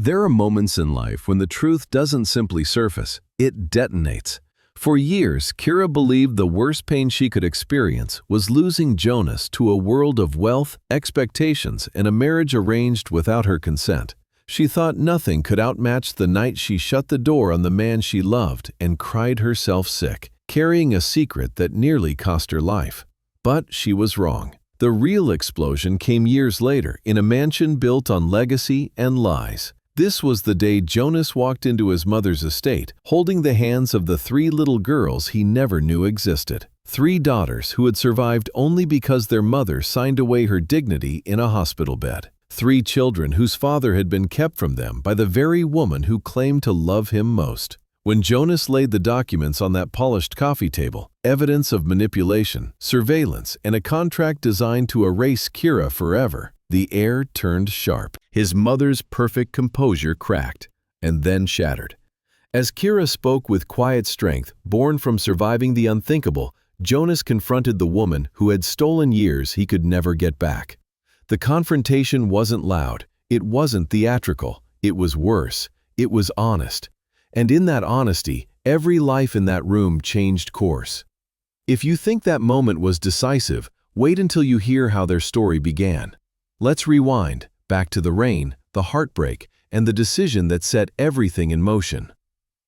There are moments in life when the truth doesn't simply surface, it detonates. For years, Kera believed the worst pain she could experience was losing Jonas to a world of wealth, expectations, and a marriage arranged without her consent. She thought nothing could outmatch the night she shut the door on the man she loved and cried herself sick, carrying a secret that nearly cost her life. But she was wrong. The real explosion came years later in a mansion built on legacy and lies. This was the day Jonas walked into his mother's estate, holding the hands of the 3 little girls he never knew existed. 3 daughters who had survived only because their mother signed away her dignity in a hospital bed. 3 children whose father had been kept from them by the very woman who claimed to love him most. When Jonas laid the documents on that polished coffee table, evidence of manipulation, surveillance, and a contract designed to erase Kera forever, the air turned sharp. His mother's perfect composure cracked, and then shattered. As Kera spoke with quiet strength, born from surviving the unthinkable, Jonas confronted the woman who had stolen years he could never get back. The confrontation wasn't loud, it wasn't theatrical, it was worse, it was honest. And in that honesty, every life in that room changed course. If you think that moment was decisive, wait until you hear how their story began. Let's rewind, back to the rain, the heartbreak, and the decision that set everything in motion.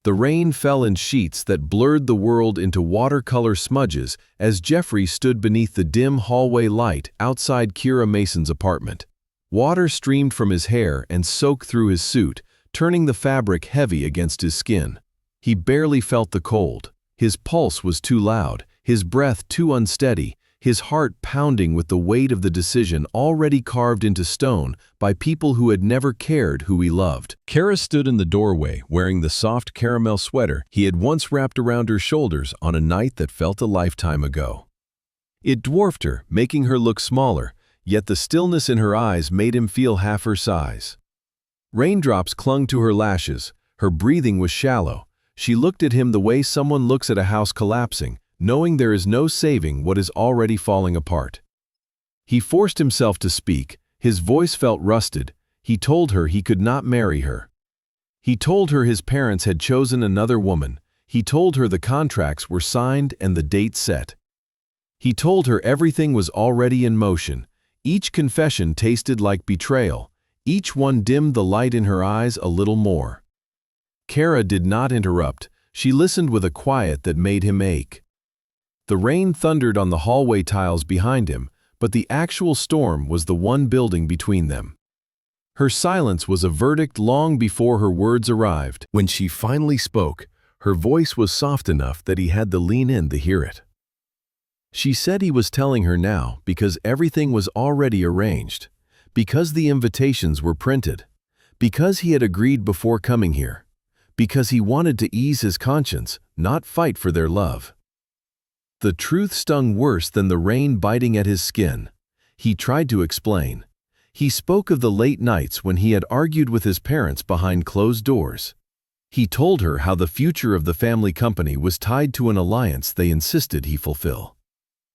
The rain fell in sheets that blurred the world into watercolor smudges as Jeffrey stood beneath the dim hallway light outside Kera Mason's apartment. Water streamed from his hair and soaked through his suit, turning the fabric heavy against his skin. He barely felt the cold. His pulse was too loud, his breath too unsteady, his heart pounding with the weight of the decision already carved into stone by people who had never cared who he loved. Kera stood in the doorway, wearing the soft caramel sweater he had once wrapped around her shoulders on a night that felt a lifetime ago. It dwarfed her, making her look smaller, yet the stillness in her eyes made him feel half her size. Raindrops clung to her lashes, her breathing was shallow. She looked at him the way someone looks at a house collapsing, knowing there is no saving what is already falling apart. He forced himself to speak, his voice felt rusted. He told her he could not marry her. He told her his parents had chosen another woman. He told her the contracts were signed and the date set. He told her everything was already in motion. Each confession tasted like betrayal. Each one dimmed the light in her eyes a little more. Kera did not interrupt. She listened with a quiet that made him ache. The rain thundered on the hallway tiles behind him, but the actual storm was the one building between them. Her silence was a verdict long before her words arrived. When she finally spoke, her voice was soft enough that he had to lean in to hear it. She said he was telling her now because everything was already arranged, because the invitations were printed, because he had agreed before coming here, because he wanted to ease his conscience, not fight for their love. The truth stung worse than the rain biting at his skin. He tried to explain. He spoke of the late nights when he had argued with his parents behind closed doors. He told her how the future of the family company was tied to an alliance they insisted he fulfill.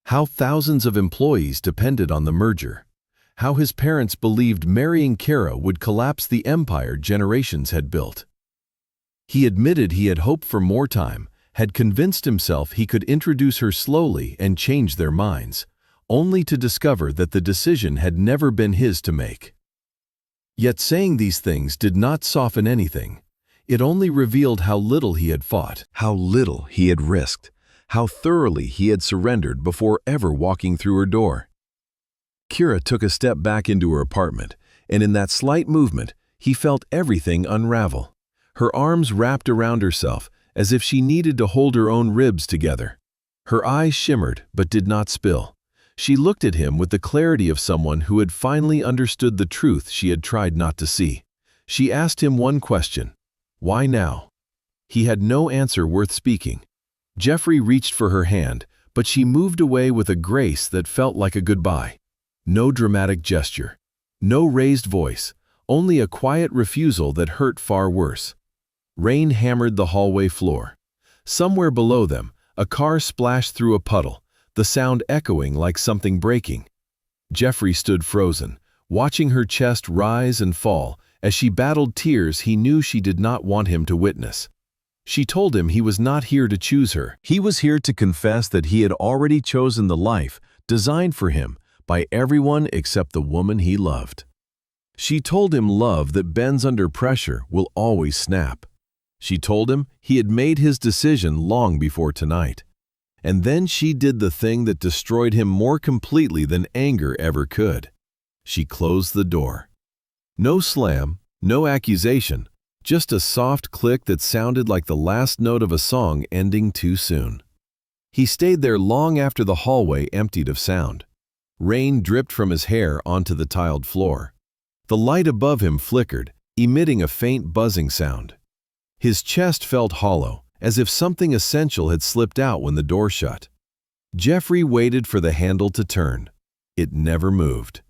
How thousands of employees depended on the merger. How his parents believed marrying Kera would collapse the empire generations had built. He admitted he had hoped for more time, had convinced himself he could introduce her slowly and change their minds, only to discover that the decision had never been his to make. Yet saying these things did not soften anything. It only revealed how little he had fought, how little he had risked, how thoroughly he had surrendered before ever walking through her door. Kera took a step back into her apartment, and in that slight movement, he felt everything unravel. Her arms wrapped around herself, as if she needed to hold her own ribs together. Her eyes shimmered but did not spill. She looked at him with the clarity of someone who had finally understood the truth she had tried not to see. She asked him one question: why now? He had no answer worth speaking. Jeffrey reached for her hand, but she moved away with a grace that felt like a goodbye. No dramatic gesture, no raised voice, only a quiet refusal that hurt far worse. Rain hammered the hallway floor. Somewhere below them, a car splashed through a puddle, the sound echoing like something breaking. Jeffrey stood frozen, watching her chest rise and fall As she battled tears he knew she did not want him to witness. She told him he was not here to choose her. He was here to confess that he had already chosen the life designed for him by everyone except the woman he loved. She told him love that bends under pressure will always snap. She told him he had made his decision long before tonight. And then she did the thing that destroyed him more completely than anger ever could. She closed the door. No slam, no accusation, just a soft click that sounded like the last note of a song ending too soon. He stayed there long after the hallway emptied of sound. Rain dripped from his hair onto the tiled floor. The light above him flickered, emitting a faint buzzing sound. His chest felt hollow, as if something essential had slipped out when the door shut. Jeffrey waited for the handle to turn. It never moved.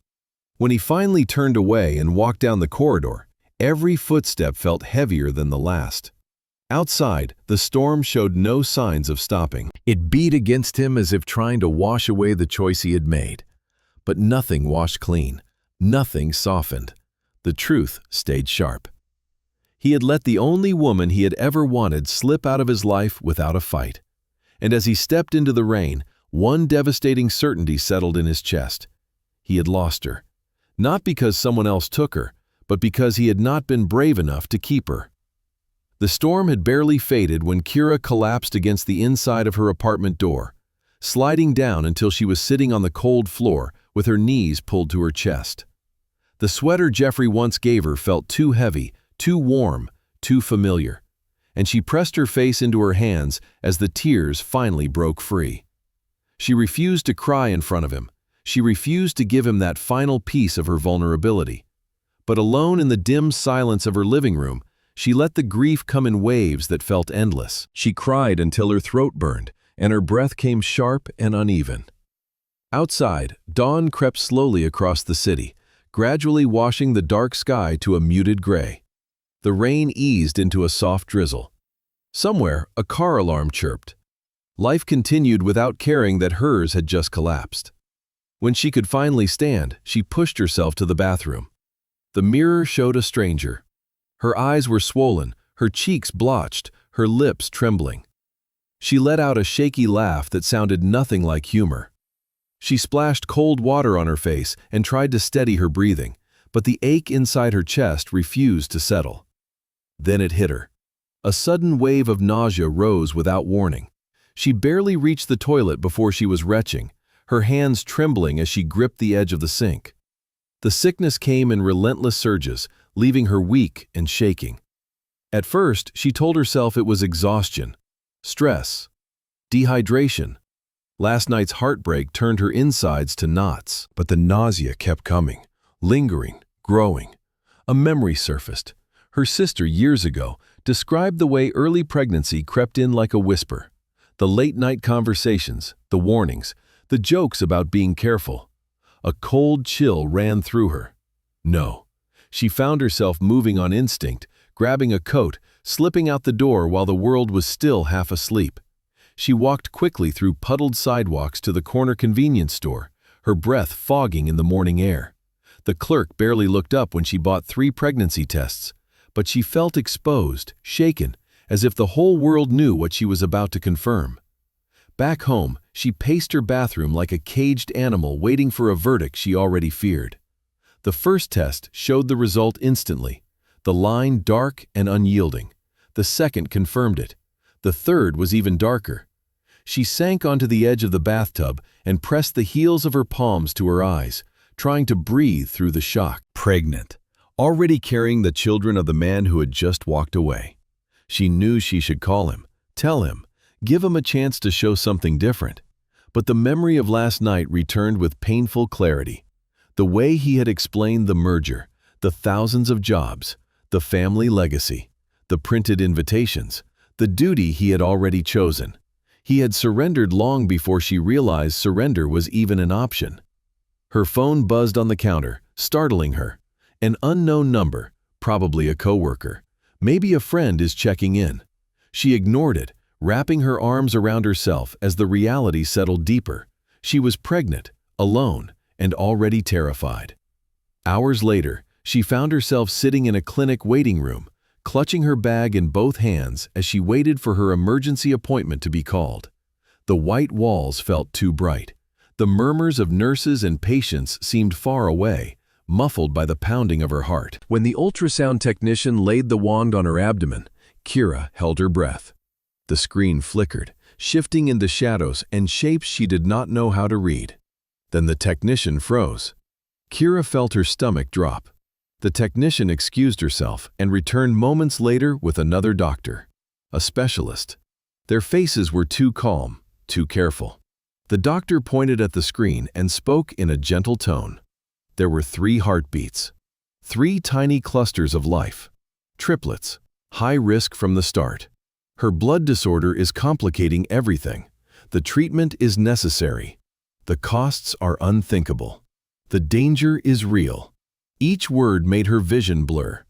When he finally turned away and walked down the corridor, every footstep felt heavier than the last. Outside, the storm showed no signs of stopping. It beat against him as if trying to wash away the choice he had made. But nothing washed clean. Nothing softened. The truth stayed sharp. He had let the only woman he had ever wanted slip out of his life without a fight. And as he stepped into the rain, one devastating certainty settled in his chest. He had lost her. Not because someone else took her, but because he had not been brave enough to keep her. The storm had barely faded when Kera collapsed against the inside of her apartment door, sliding down until she was sitting on the cold floor with her knees pulled to her chest. The sweater Jeffrey once gave her felt too heavy, too warm, too familiar, and she pressed her face into her hands as the tears finally broke free. She refused to cry in front of him. She refused to give him that final piece of her vulnerability. But alone in the dim silence of her living room, she let the grief come in waves that felt endless. She cried until her throat burned, and her breath came sharp and uneven. Outside, dawn crept slowly across the city, gradually washing the dark sky to a muted gray. The rain eased into a soft drizzle. Somewhere, a car alarm chirped. Life continued without caring that hers had just collapsed. When she could finally stand, she pushed herself to the bathroom. The mirror showed a stranger. Her eyes were swollen, her cheeks blotched, her lips trembling. She let out a shaky laugh that sounded nothing like humor. She splashed cold water on her face and tried to steady her breathing, but the ache inside her chest refused to settle. Then it hit her. A sudden wave of nausea rose without warning. She barely reached the toilet before she was retching, her hands trembling as she gripped the edge of the sink. The sickness came in relentless surges, leaving her weak and shaking. At first, she told herself it was exhaustion, stress, dehydration. Last night's heartbreak turned her insides to knots, but the nausea kept coming, lingering, growing. A memory surfaced. Her sister, years ago, described the way early pregnancy crept in like a whisper. The late-night conversations, the warnings, the jokes about being careful. A cold chill ran through her. No. She found herself moving on instinct, grabbing a coat, slipping out the door while the world was still half asleep. She walked quickly through puddled sidewalks to the corner convenience store, her breath fogging in the morning air. The clerk barely looked up when she bought 3 pregnancy tests, but she felt exposed, shaken, as if the whole world knew what she was about to confirm. Back home, she paced her bathroom like a caged animal waiting for a verdict she already feared. The first test showed the result instantly, the line dark and unyielding. The second confirmed it. The third was even darker. She sank onto the edge of the bathtub and pressed the heels of her palms to her eyes, trying to breathe through the shock. Pregnant, already carrying the children of the man who had just walked away. She knew she should call him, tell him, give him a chance to show something different. But the memory of last night returned with painful clarity. The way he had explained the merger, the thousands of jobs, the family legacy, the printed invitations, the duty he had already chosen. He had surrendered long before she realized surrender was even an option. Her phone buzzed on the counter, startling her. An unknown number, probably a coworker. Maybe a friend is checking in. She ignored it, wrapping her arms around herself as the reality settled deeper. She was pregnant, alone, and already terrified. Hours later, She found herself sitting in a clinic waiting room, clutching her bag in both hands as she waited for her emergency appointment to be called. The white walls felt too bright. The murmurs of nurses and patients seemed far away, muffled by the pounding of her heart. When the ultrasound technician laid the wand on her abdomen, Kera held her breath. The screen flickered, shifting into shadows and shapes she did not know how to read. Then the technician froze. Kera felt her stomach drop. The technician excused herself and returned moments later with another doctor, a specialist. Their faces were too calm, too careful. The doctor pointed at the screen and spoke in a gentle tone. There were 3 heartbeats, 3 tiny clusters of life. Triplets, high risk from the start. Her blood disorder is complicating everything. The treatment is necessary. The costs are unthinkable. The danger is real. Each word made her vision blur.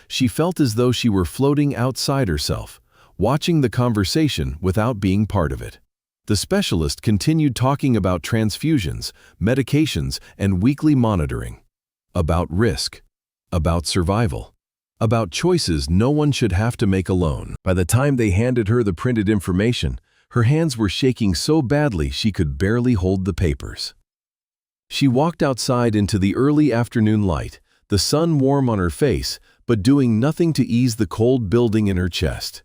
She felt as though she were floating outside herself, watching the conversation without being part of it. The specialist continued talking about transfusions, medications, and weekly monitoring. About risk. About survival. About choices no one should have to make alone. By the time they handed her the printed information, her hands were shaking so badly she could barely hold the papers. She walked outside into the early afternoon light, the sun warm on her face, but doing nothing to ease the cold building in her chest.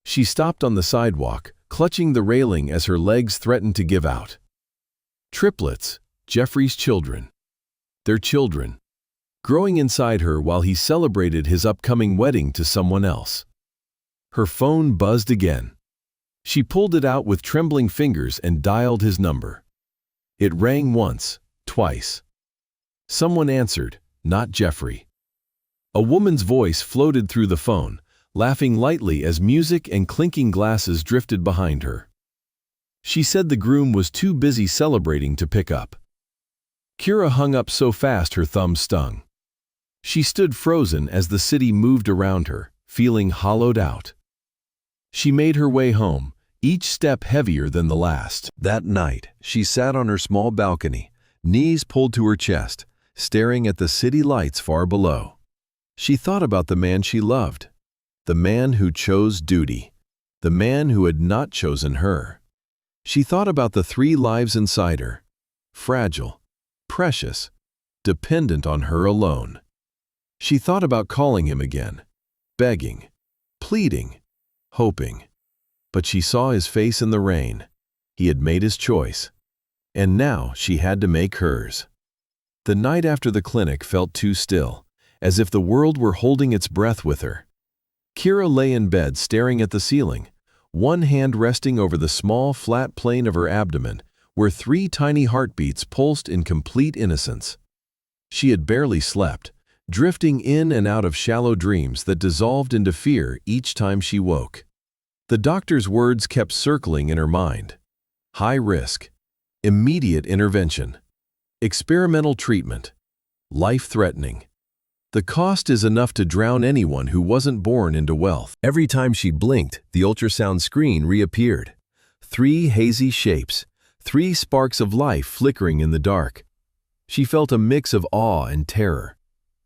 She stopped on the sidewalk, clutching the railing as her legs threatened to give out. Triplets, Jeffrey's children. Their children. Growing inside her while he celebrated his upcoming wedding to someone else. Her phone buzzed again. She pulled it out with trembling fingers and dialed his number. It rang once, twice. Someone answered, not Jeffrey. A woman's voice floated through the phone, laughing lightly as music and clinking glasses drifted behind her. She said the groom was too busy celebrating to pick up. Kera hung up so fast her thumb stung. She stood frozen as the city moved around her, feeling hollowed out. She made her way home, each step heavier than the last. That night, she sat on her small balcony, knees pulled to her chest, staring at the city lights far below. She thought about the man she loved, the man who chose duty, the man who had not chosen her. She thought about the 3 lives inside her, fragile, precious, dependent on her alone. She thought about calling him again, begging, pleading, hoping. But she saw his face in the rain. He had made his choice. And now she had to make hers. The night after the clinic felt too still, as if the world were holding its breath with her. Kera lay in bed staring at the ceiling, one hand resting over the small, flat plane of her abdomen, where 3 tiny heartbeats pulsed in complete innocence. She had barely slept, drifting in and out of shallow dreams that dissolved into fear each time she woke. The doctor's words kept circling in her mind. High risk, immediate intervention, experimental treatment, life-threatening. The cost is enough to drown anyone who wasn't born into wealth. Every time she blinked, the ultrasound screen reappeared. 3 hazy shapes, 3 sparks of life flickering in the dark. She felt a mix of awe and terror.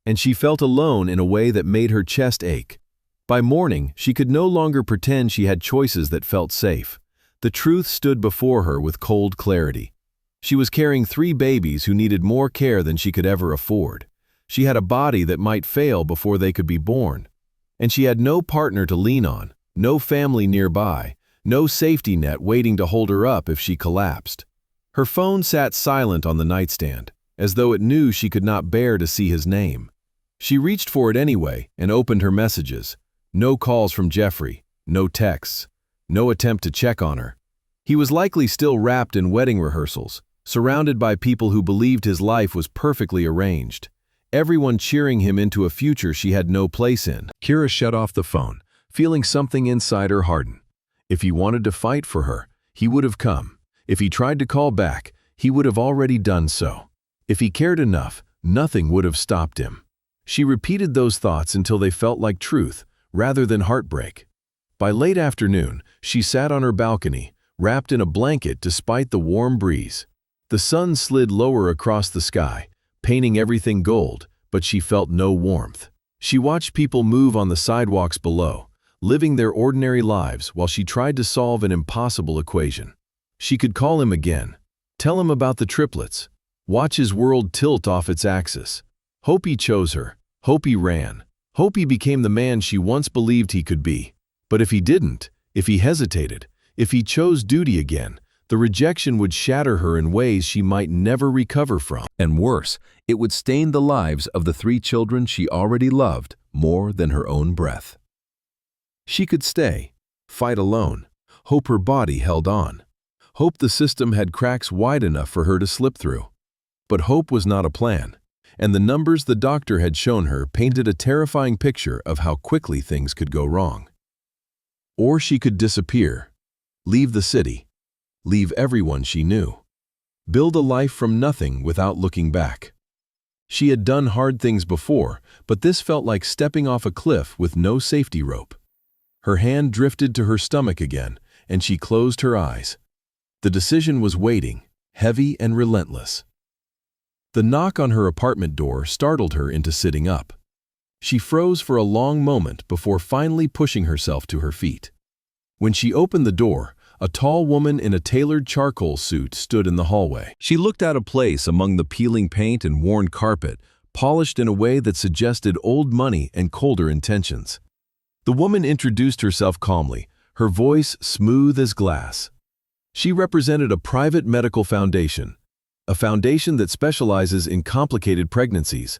And she felt alone in a way that made her chest ache. By morning, she could no longer pretend she had choices that felt safe. The truth stood before her with cold clarity. She was carrying 3 babies who needed more care than she could ever afford. She had a body that might fail before they could be born. And she had no partner to lean on, no family nearby, no safety net waiting to hold her up if she collapsed. Her phone sat silent on the nightstand, as though it knew she could not bear to see his name. She reached for it anyway and opened her messages. No calls from Jeffrey, no texts, no attempt to check on her. He was likely still wrapped in wedding rehearsals, surrounded by people who believed his life was perfectly arranged. Everyone cheering him into a future she had no place in. Kera shut off the phone, feeling something inside her harden. If he wanted to fight for her, he would have come. If he tried to call back, he would have already done so. If he cared enough, nothing would have stopped him. She repeated those thoughts until they felt like truth, rather than heartbreak. By late afternoon, she sat on her balcony, wrapped in a blanket despite the warm breeze. The sun slid lower across the sky, painting everything gold, but she felt no warmth. She watched people move on the sidewalks below, living their ordinary lives while she tried to solve an impossible equation. She could call him again, tell him about the triplets, watch his world tilt off its axis. Hope he chose her, hope he ran, hope he became the man she once believed he could be. But if he didn't, if he hesitated, if he chose duty again, the rejection would shatter her in ways she might never recover from. And worse, it would stain the lives of the 3 children she already loved more than her own breath. She could stay, fight alone, hope her body held on, hope the system had cracks wide enough for her to slip through. But hope was not a plan, and the numbers the doctor had shown her painted a terrifying picture of how quickly things could go wrong. Or she could disappear, leave the city, leave everyone she knew, build a life from nothing without looking back. She had done hard things before, but this felt like stepping off a cliff with no safety rope. Her hand drifted to her stomach again, and she closed her eyes. The decision was waiting, heavy and relentless. The knock on her apartment door startled her into sitting up. She froze for a long moment before finally pushing herself to her feet. When she opened the door, a tall woman in a tailored charcoal suit stood in the hallway. She looked out of place among the peeling paint and worn carpet, polished in a way that suggested old money and colder intentions. The woman introduced herself calmly, her voice smooth as glass. She represented a private medical foundation, a foundation that specializes in complicated pregnancies,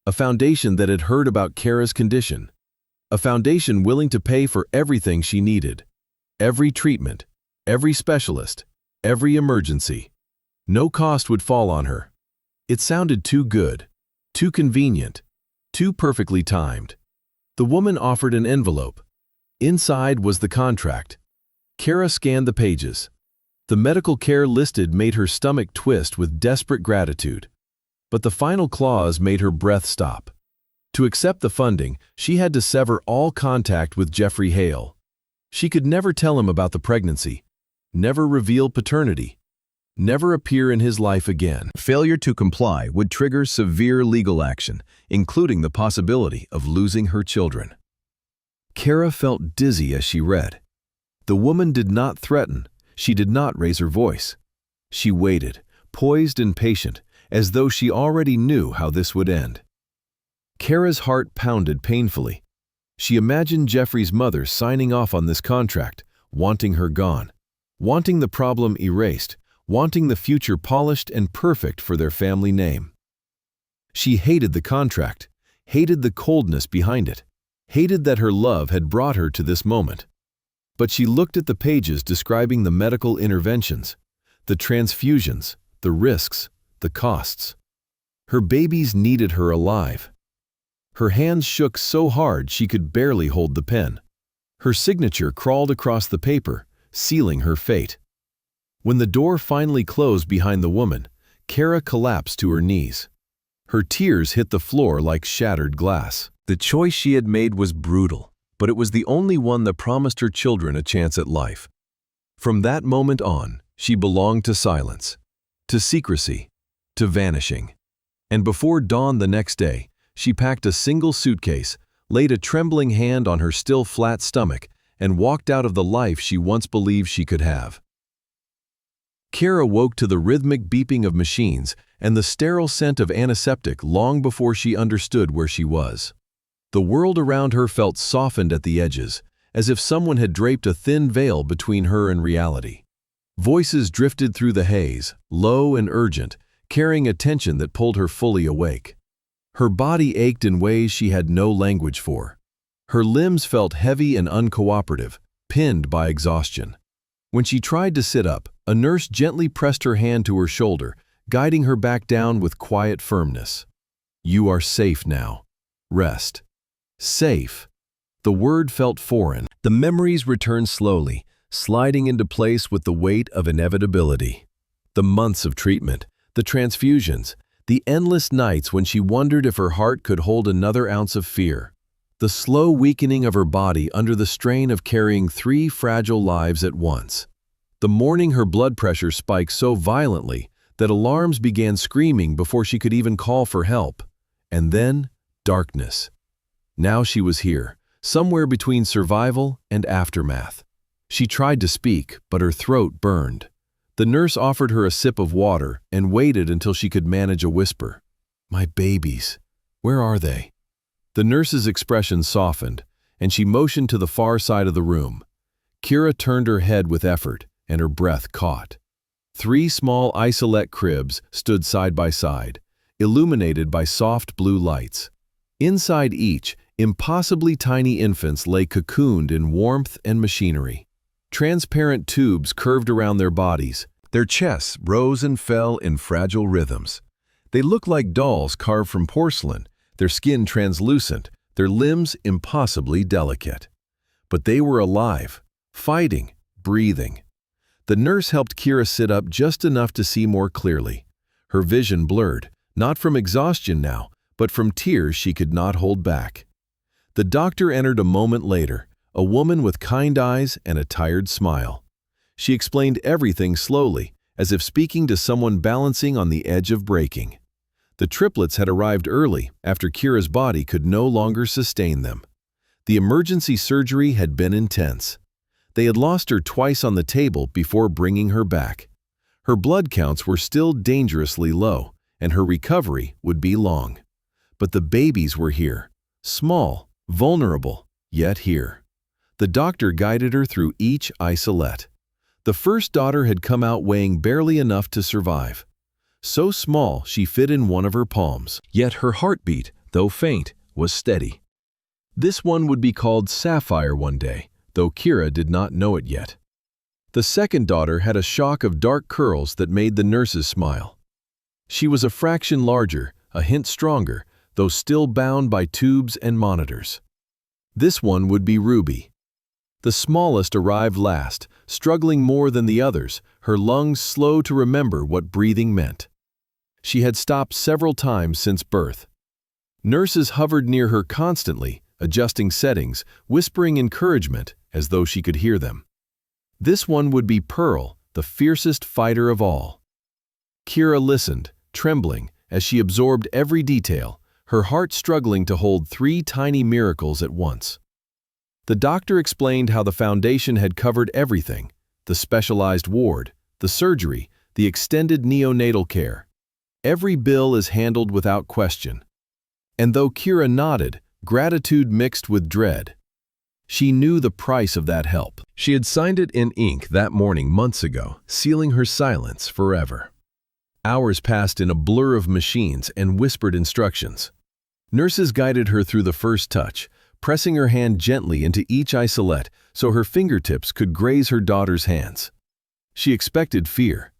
a foundation that had heard about Kera's condition, a foundation willing to pay for everything she needed, every treatment, every specialist, every emergency. No cost would fall on her. It sounded too good, too convenient, too perfectly timed. The woman offered an envelope. Inside was the contract. Kera scanned the pages. The medical care listed made her stomach twist with desperate gratitude. But the final clause made her breath stop. To accept the funding, she had to sever all contact with Jeffrey Hale. She could never tell him about the pregnancy, never reveal paternity, never appear in his life again. Failure to comply would trigger severe legal action, including the possibility of losing her children. Kera felt dizzy as she read. The woman did not threaten. She did not raise her voice. She waited, poised and patient, as though she already knew how this would end. Kera's heart pounded painfully. She imagined Jeffrey's mother signing off on this contract, wanting her gone, wanting the problem erased, wanting the future polished and perfect for their family name. She hated the contract, hated the coldness behind it, hated that her love had brought her to this moment. But she looked at the pages describing the medical interventions, the transfusions, the risks, the costs. Her babies needed her alive. Her hands shook so hard she could barely hold the pen. Her signature crawled across the paper, sealing her fate. When the door finally closed behind the woman, Kera collapsed to her knees. Her tears hit the floor like shattered glass. The choice she had made was brutal, but it was the only one that promised her children a chance at life. From that moment on, she belonged to silence, to secrecy, to vanishing. And before dawn the next day, she packed a single suitcase, laid a trembling hand on her still flat stomach, and walked out of the life she once believed she could have. Kera woke to the rhythmic beeping of machines and the sterile scent of antiseptic long before she understood where she was. The world around her felt softened at the edges, as if someone had draped a thin veil between her and reality. Voices drifted through the haze, low and urgent, carrying a tension that pulled her fully awake. Her body ached in ways she had no language for. Her limbs felt heavy and uncooperative, pinned by exhaustion. When she tried to sit up, a nurse gently pressed her hand to her shoulder, guiding her back down with quiet firmness. "You are safe now. Rest." Safe. The word felt foreign. The memories returned slowly, sliding into place with the weight of inevitability. The months of treatment, the transfusions, the endless nights when she wondered if her heart could hold another ounce of fear. The slow weakening of her body under the strain of carrying 3 fragile lives at once. The morning her blood pressure spiked so violently that alarms began screaming before she could even call for help. And then, darkness. Now she was here, somewhere between survival and aftermath. She tried to speak, but her throat burned. The nurse offered her a sip of water and waited until she could manage a whisper. "My babies, where are they?" The nurse's expression softened, and she motioned to the far side of the room. Kera turned her head with effort, and her breath caught. 3 small isolette cribs stood side by side, illuminated by soft blue lights. Inside each, impossibly tiny infants lay cocooned in warmth and machinery. Transparent tubes curved around their bodies. Their chests rose and fell in fragile rhythms. They looked like dolls carved from porcelain, their skin translucent, their limbs impossibly delicate. But they were alive, fighting, breathing. The nurse helped Kera sit up just enough to see more clearly. Her vision blurred, not from exhaustion now, but from tears she could not hold back. The doctor entered a moment later, a woman with kind eyes and a tired smile. She explained everything slowly, as if speaking to someone balancing on the edge of breaking. The triplets had arrived early, after Kera's body could no longer sustain them. The emergency surgery had been intense. They had lost her twice on the table before bringing her back. Her blood counts were still dangerously low, and her recovery would be long. But the babies were here, small, vulnerable, yet here. The doctor guided her through each isolette. The first daughter had come out weighing barely enough to survive. So small she fit in one of her palms, yet her heartbeat, though faint, was steady. This one would be called Sapphire one day, though Kera did not know it yet. The second daughter had a shock of dark curls that made the nurses smile. She was a fraction larger, a hint stronger, though still bound by tubes and monitors. This one would be Ruby. The smallest arrived last, struggling more than the others, her lungs slow to remember what breathing meant. She had stopped several times since birth. Nurses hovered near her constantly, adjusting settings, whispering encouragement as though she could hear them. This one would be Pearl, the fiercest fighter of all. Kera listened, trembling, as she absorbed every detail, her heart struggling to hold 3 tiny miracles at once. The doctor explained how the foundation had covered everything: the specialized ward, the surgery, the extended neonatal care. Every bill is handled without question. And though Kera nodded, gratitude mixed with dread. She knew the price of that help. She had signed it in ink that morning months ago, sealing her silence forever. Hours passed in a blur of machines and whispered instructions. Nurses guided her through the first touch, pressing her hand gently into each isolette so her fingertips could graze her daughter's hands. She expected fear.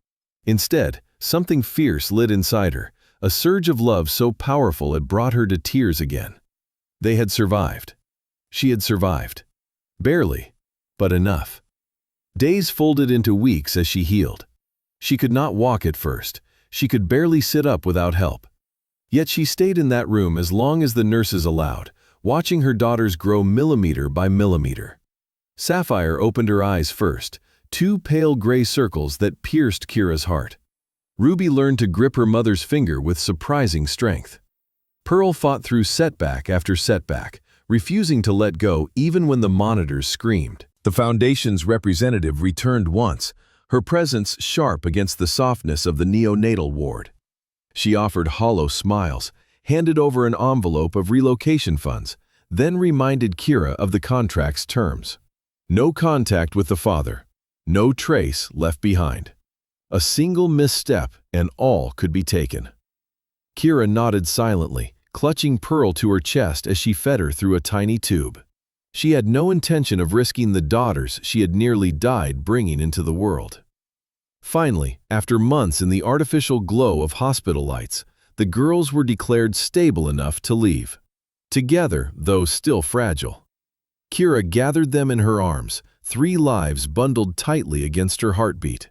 Instead, something fierce lit inside her, a surge of love so powerful it brought her to tears again. They had survived. She had survived. Barely, but enough. Days folded into weeks as she healed. She could not walk at first. She could barely sit up without help. Yet she stayed in that room as long as the nurses allowed, watching her daughters grow millimeter by millimeter. Sapphire opened her eyes first, 2 pale gray circles that pierced Kera's heart. Ruby learned to grip her mother's finger with surprising strength. Pearl fought through setback after setback, refusing to let go even when the monitors screamed. The Foundation's representative returned once, her presence sharp against the softness of the neonatal ward. She offered hollow smiles, handed over an envelope of relocation funds, then reminded Kera of the contract's terms. No contact with the father, no trace left behind. A single misstep and all could be taken. Kera nodded silently, clutching Pearl to her chest as she fed her through a tiny tube. She had no intention of risking the daughters she had nearly died bringing into the world. Finally, after months in the artificial glow of hospital lights, the girls were declared stable enough to leave. Together, though still fragile. Kera gathered them in her arms, 3 lives bundled tightly against her heartbeat.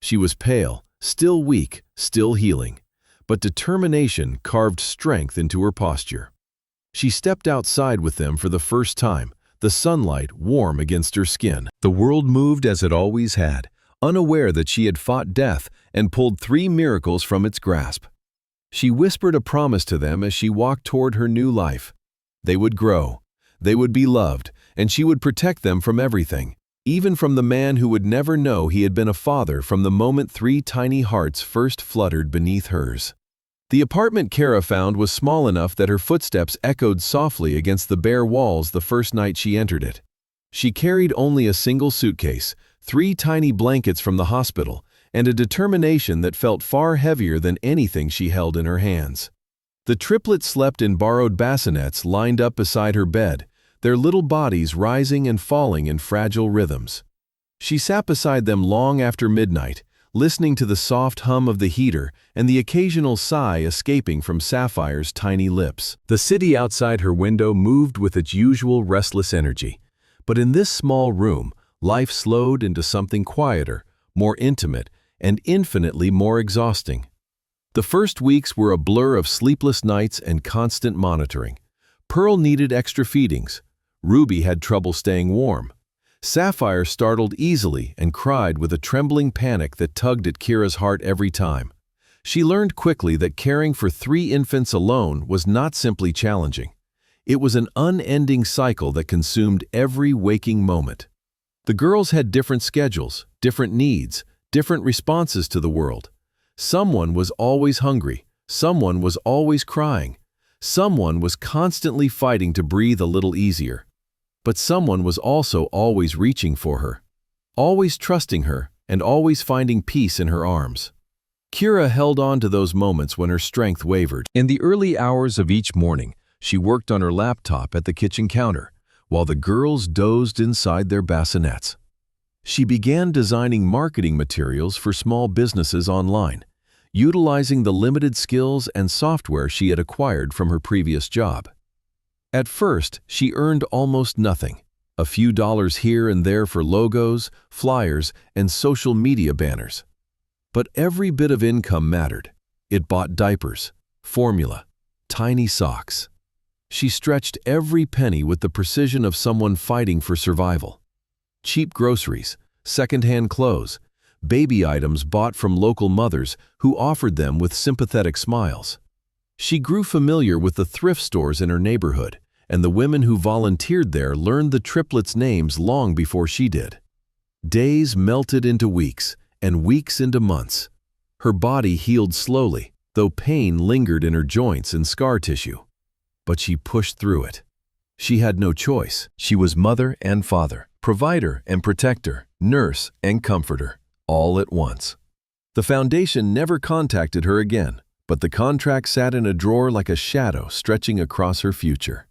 She was pale, still weak, still healing, but determination carved strength into her posture. She stepped outside with them for the first time, the sunlight warm against her skin. The world moved as it always had, unaware that she had fought death and pulled 3 miracles from its grasp. She whispered a promise to them as she walked toward her new life. They would grow, they would be loved, and she would protect them from everything, even from the man who would never know he had been a father from the moment 3 tiny hearts first fluttered beneath hers. The apartment Kera found was small enough that her footsteps echoed softly against the bare walls the first night she entered it. She carried only a single suitcase, 3 tiny blankets from the hospital, and a determination that felt far heavier than anything she held in her hands. The triplets slept in borrowed bassinets lined up beside her bed, their little bodies rising and falling in fragile rhythms. She sat beside them long after midnight, listening to the soft hum of the heater and the occasional sigh escaping from Sapphire's tiny lips. The city outside her window moved with its usual restless energy, but in this small room, life slowed into something quieter, more intimate, and infinitely more exhausting. The first weeks were a blur of sleepless nights and constant monitoring. Pearl needed extra feedings. Ruby had trouble staying warm. Sapphire startled easily and cried with a trembling panic that tugged at Kira's heart every time. She learned quickly that caring for 3 infants alone was not simply challenging. It was an unending cycle that consumed every waking moment. The girls had different schedules, different needs, different responses to the world. Someone was always hungry, someone was always crying, someone was constantly fighting to breathe a little easier. But someone was also always reaching for her, always trusting her, and always finding peace in her arms. Kera held on to those moments when her strength wavered. In the early hours of each morning, she worked on her laptop at the kitchen counter, while the girls dozed inside their bassinets. She began designing marketing materials for small businesses online, utilizing the limited skills and software she had acquired from her previous job. At first, she earned almost nothing, a few dollars here and there for logos, flyers, and social media banners. But every bit of income mattered. It bought diapers, formula, tiny socks. She stretched every penny with the precision of someone fighting for survival. Cheap groceries, second-hand clothes, baby items bought from local mothers who offered them with sympathetic smiles. She grew familiar with the thrift stores in her neighborhood, and the women who volunteered there learned the triplets' names long before she did. Days melted into weeks, and weeks into months. Her body healed slowly, though pain lingered in her joints and scar tissue. But she pushed through it. She had no choice. She was mother and father, provider and protector, nurse and comforter, all at once. The foundation never contacted her again, but the contract sat in a drawer like a shadow stretching across her future.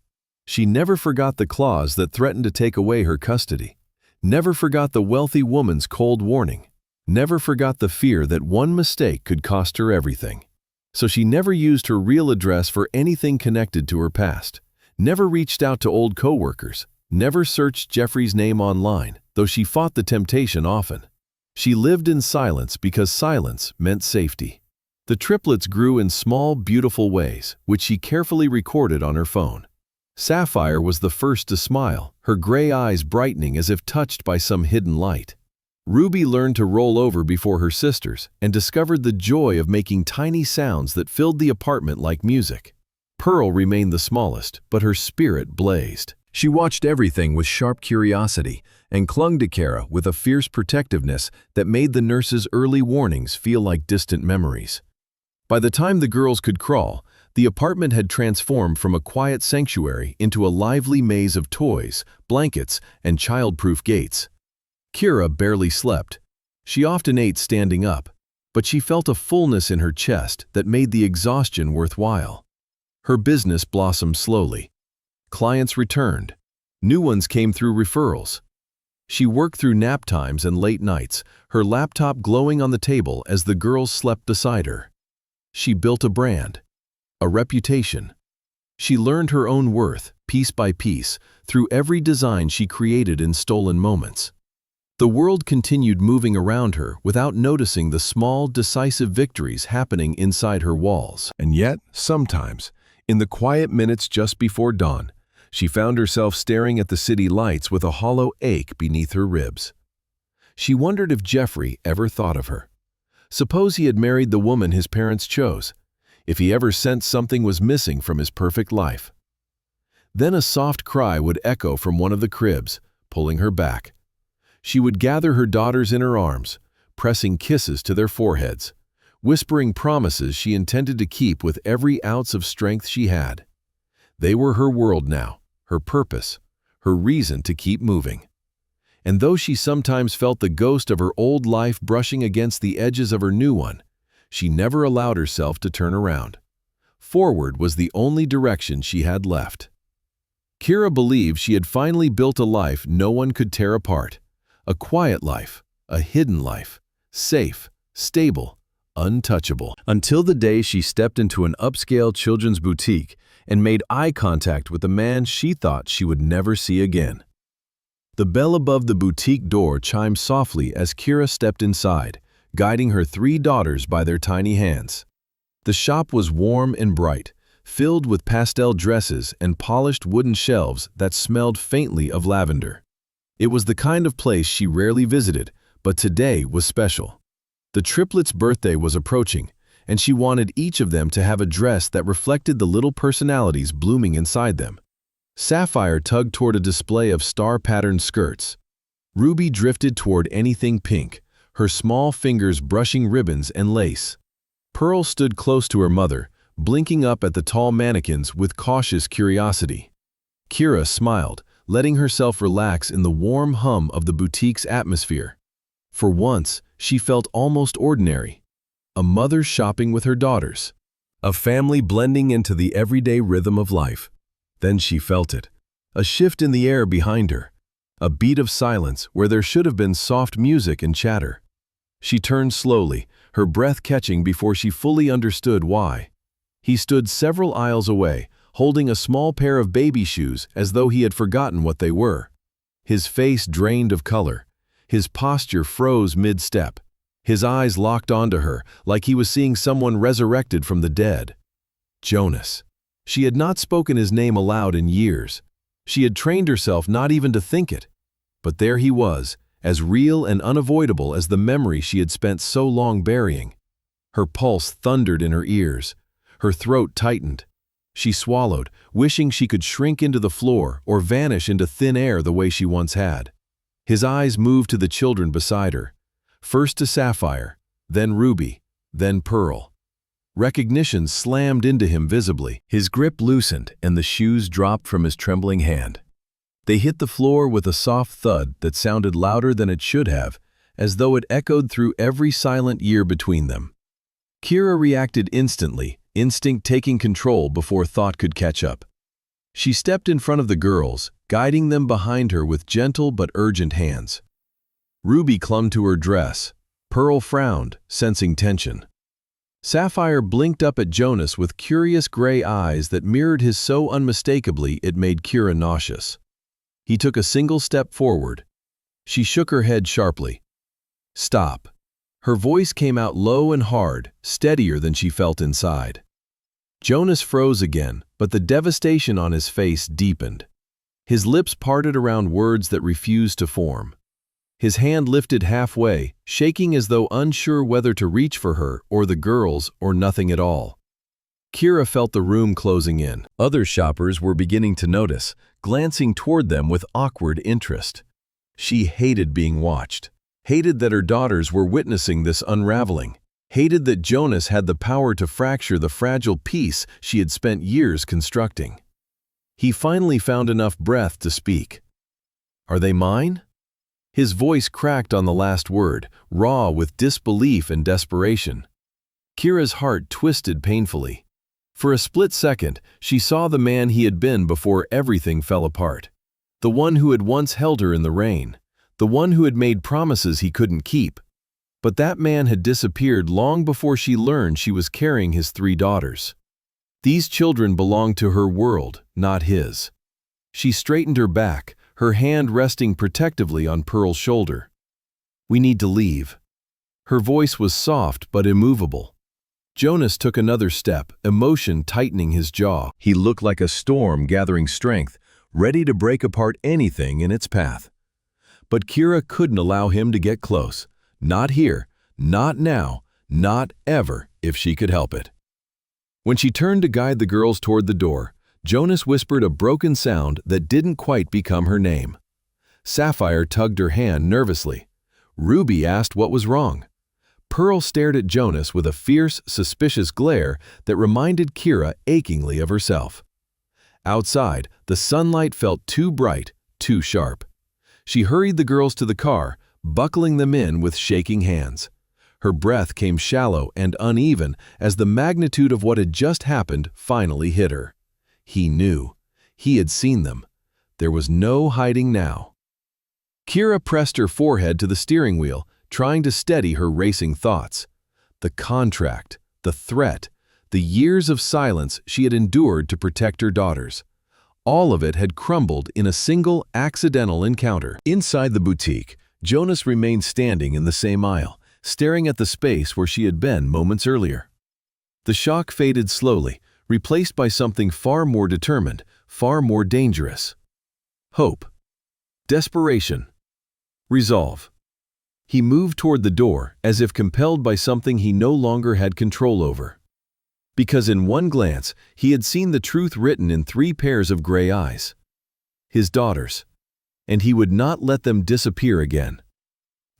She never forgot the clause that threatened to take away her custody, never forgot the wealthy woman's cold warning, never forgot the fear that one mistake could cost her everything. So she never used her real address for anything connected to her past, never reached out to old coworkers, never searched Jeffrey's name online, though she fought the temptation often. She lived in silence because silence meant safety. The triplets grew in small, beautiful ways, which she carefully recorded on her phone. Sapphire was the first to smile, her gray eyes brightening as if touched by some hidden light. Ruby learned to roll over before her sisters and discovered the joy of making tiny sounds that filled the apartment like music. Pearl remained the smallest, but her spirit blazed. She watched everything with sharp curiosity and clung to Kera with a fierce protectiveness that made the nurse's early warnings feel like distant memories. By the time the girls could crawl, the apartment had transformed from a quiet sanctuary into a lively maze of toys, blankets, and child-proof gates. Kera barely slept. She often ate standing up, but she felt a fullness in her chest that made the exhaustion worthwhile. Her business blossomed slowly. Clients returned. New ones came through referrals. She worked through nap times and late nights, her laptop glowing on the table as the girls slept beside her. She built a brand, a reputation. She learned her own worth, piece by piece, through every design she created in stolen moments. The world continued moving around her without noticing the small, decisive victories happening inside her walls. And yet, sometimes, in the quiet minutes just before dawn, she found herself staring at the city lights with a hollow ache beneath her ribs. She wondered if Jeffrey ever thought of her. Suppose he had married the woman his parents chose. if he ever sensed something was missing from his perfect life. Then a soft cry would echo from one of the cribs, pulling her back. She would gather her daughters in her arms, pressing kisses to their foreheads, whispering promises she intended to keep with every ounce of strength she had. They were her world now, her purpose, her reason to keep moving. And though she sometimes felt the ghost of her old life brushing against the edges of her new one, she never allowed herself to turn around. Forward was the only direction she had left. Kera believed she had finally built a life no one could tear apart. A quiet life, a hidden life, safe, stable, untouchable. Until the day she stepped into an upscale children's boutique and made eye contact with a man she thought she would never see again. The bell above the boutique door chimed softly as Kera stepped inside, guiding her 3 daughters by their tiny hands. The shop was warm and bright, filled with pastel dresses and polished wooden shelves that smelled faintly of lavender. It was the kind of place she rarely visited, but today was special. The triplets' birthday was approaching, and she wanted each of them to have a dress that reflected the little personalities blooming inside them. Sapphire tugged toward a display of star-patterned skirts. Ruby drifted toward anything pink, her small fingers brushing ribbons and lace. Pearl stood close to her mother, blinking up at the tall mannequins with cautious curiosity. Kera smiled, letting herself relax in the warm hum of the boutique's atmosphere. For once, she felt almost ordinary. A mother shopping with her daughters. A family blending into the everyday rhythm of life. Then she felt it. A shift in the air behind her. A beat of silence where there should have been soft music and chatter. She turned slowly, her breath catching before she fully understood why. He stood several aisles away, holding a small pair of baby shoes as though he had forgotten what they were. His face drained of color. His posture froze mid-step. His eyes locked onto her like he was seeing someone resurrected from the dead. Jonas. She had not spoken his name aloud in years. She had trained herself not even to think it. But there he was, as real and unavoidable as the memory she had spent so long burying. Her pulse thundered in her ears. Her throat tightened. She swallowed, wishing she could shrink into the floor or vanish into thin air the way she once had. His eyes moved to the children beside her. First to Sapphire, then Ruby, then Pearl. Recognition slammed into him visibly. His grip loosened and the shoes dropped from his trembling hand. They hit the floor with a soft thud that sounded louder than it should have, as though it echoed through every silent year between them. Kera reacted instantly, instinct taking control before thought could catch up. She stepped in front of the girls, guiding them behind her with gentle but urgent hands. Ruby clung to her dress. Pearl frowned, sensing tension. Sapphire blinked up at Jonas with curious gray eyes that mirrored his so unmistakably it made Kera nauseous. He took a single step forward. She shook her head sharply. Stop. Her voice came out low and hard, steadier than she felt inside. Jonas froze again, but the devastation on his face deepened. His lips parted around words that refused to form. His hand lifted halfway, shaking as though unsure whether to reach for her or the girls or nothing at all. Kera felt the room closing in. Other shoppers were beginning to notice, glancing toward them with awkward interest. She hated being watched, hated that her daughters were witnessing this unraveling, hated that Jonas had the power to fracture the fragile peace she had spent years constructing. He finally found enough breath to speak. Are they mine? His voice cracked on the last word, raw with disbelief and desperation. Kera's heart twisted painfully. For a split second, she saw the man he had been before everything fell apart. The one who had once held her in the rain. The one who had made promises he couldn't keep. But that man had disappeared long before she learned she was carrying his 3 daughters. These children belonged to her world, not his. She straightened her back, her hand resting protectively on Pearl's shoulder. We need to leave. Her voice was soft but immovable. Jonas took another step, emotion tightening his jaw. He looked like a storm gathering strength, ready to break apart anything in its path. But Kera couldn't allow him to get close. Not here, not now, not ever, if she could help it. When she turned to guide the girls toward the door, Jonas whispered a broken sound that didn't quite become her name. Sapphire tugged her hand nervously. Ruby asked what was wrong. Pearl stared at Jonas with a fierce, suspicious glare that reminded Kera achingly of herself. Outside, the sunlight felt too bright, too sharp. She hurried the girls to the car, buckling them in with shaking hands. Her breath came shallow and uneven as the magnitude of what had just happened finally hit her. He knew. He had seen them. There was no hiding now. Kera pressed her forehead to the steering wheel, trying to steady her racing thoughts. The contract, the threat, the years of silence she had endured to protect her daughters. All of it had crumbled in a single accidental encounter. Inside the boutique, Jonas remained standing in the same aisle, staring at the space where she had been moments earlier. The shock faded slowly, replaced by something far more determined, far more dangerous. Hope. Desperation. Resolve. He moved toward the door as if compelled by something he no longer had control over. Because in one glance, he had seen the truth written in 3 pairs of gray eyes. His daughters. And he would not let them disappear again.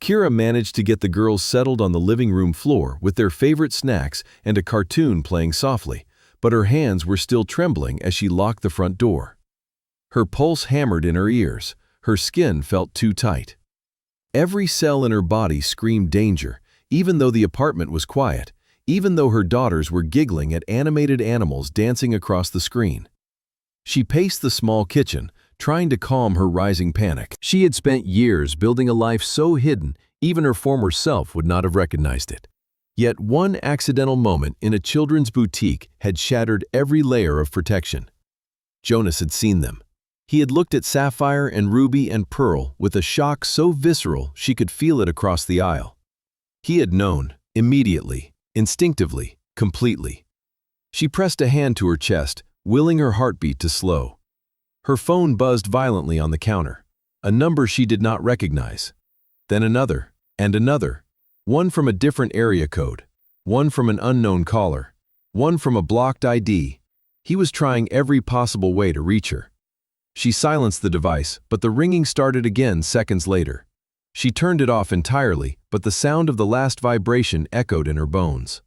Kera managed to get the girls settled on the living room floor with their favorite snacks and a cartoon playing softly, but her hands were still trembling as she locked the front door. Her pulse hammered in her ears. Her skin felt too tight. Every cell in her body screamed danger, even though the apartment was quiet, even though her daughters were giggling at animated animals dancing across the screen. She paced the small kitchen, trying to calm her rising panic. She had spent years building a life so hidden, even her former self would not have recognized it. Yet one accidental moment in a children's boutique had shattered every layer of protection. Jonas had seen them. He had looked at Sapphire and Ruby and Pearl with a shock so visceral she could feel it across the aisle. He had known, immediately, instinctively, completely. She pressed a hand to her chest, willing her heartbeat to slow. Her phone buzzed violently on the counter, a number she did not recognize. Then another, and another, one from a different area code, one from an unknown caller, one from a blocked ID. He was trying every possible way to reach her. She silenced the device, but the ringing started again seconds later. She turned it off entirely, but the sound of the last vibration echoed in her bones.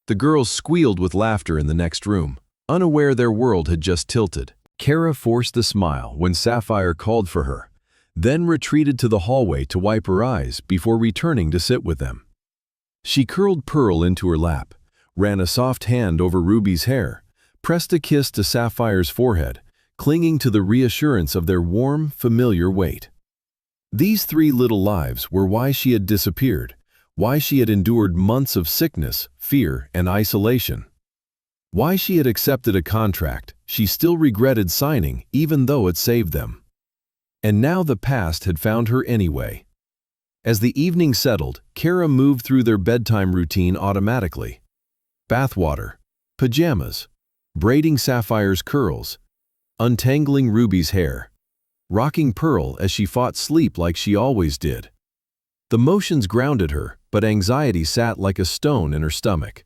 The girls squealed with laughter in the next room, unaware their world had just tilted. Kera forced a smile when Sapphire called for her, then retreated to the hallway to wipe her eyes before returning to sit with them. She curled Pearl into her lap, ran a soft hand over Ruby's hair, pressed a kiss to Sapphire's forehead, clinging to the reassurance of their warm, familiar weight. These 3 little lives were why she had disappeared, why she had endured months of sickness, fear, and isolation. Why she had accepted a contract she still regretted signing even though it saved them. And now the past had found her anyway. As the evening settled, Kera moved through their bedtime routine automatically. Bathwater, pajamas, braiding Sapphire's curls, untangling Ruby's hair, rocking Pearl as she fought sleep like she always did. The motions grounded her, but anxiety sat like a stone in her stomach.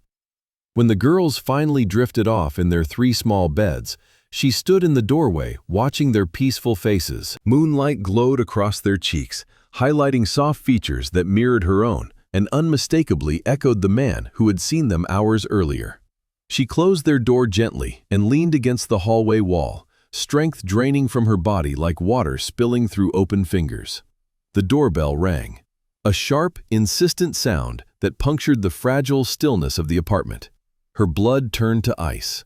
When the girls finally drifted off in their 3 small beds, she stood in the doorway watching their peaceful faces. Moonlight glowed across their cheeks, highlighting soft features that mirrored her own and unmistakably echoed the man who had seen them hours earlier. She closed their door gently and leaned against the hallway wall, strength draining from her body like water spilling through open fingers. The doorbell rang, a sharp, insistent sound that punctured the fragile stillness of the apartment. Her blood turned to ice.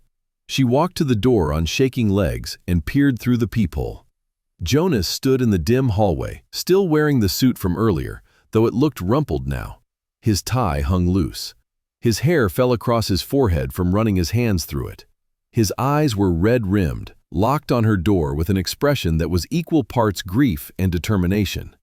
She walked to the door on shaking legs and peered through the peephole. Jonas stood in the dim hallway, still wearing the suit from earlier, though it looked rumpled now. His tie hung loose. His hair fell across his forehead from running his hands through it. His eyes were red-rimmed, locked on her door with an expression that was equal parts grief and determination.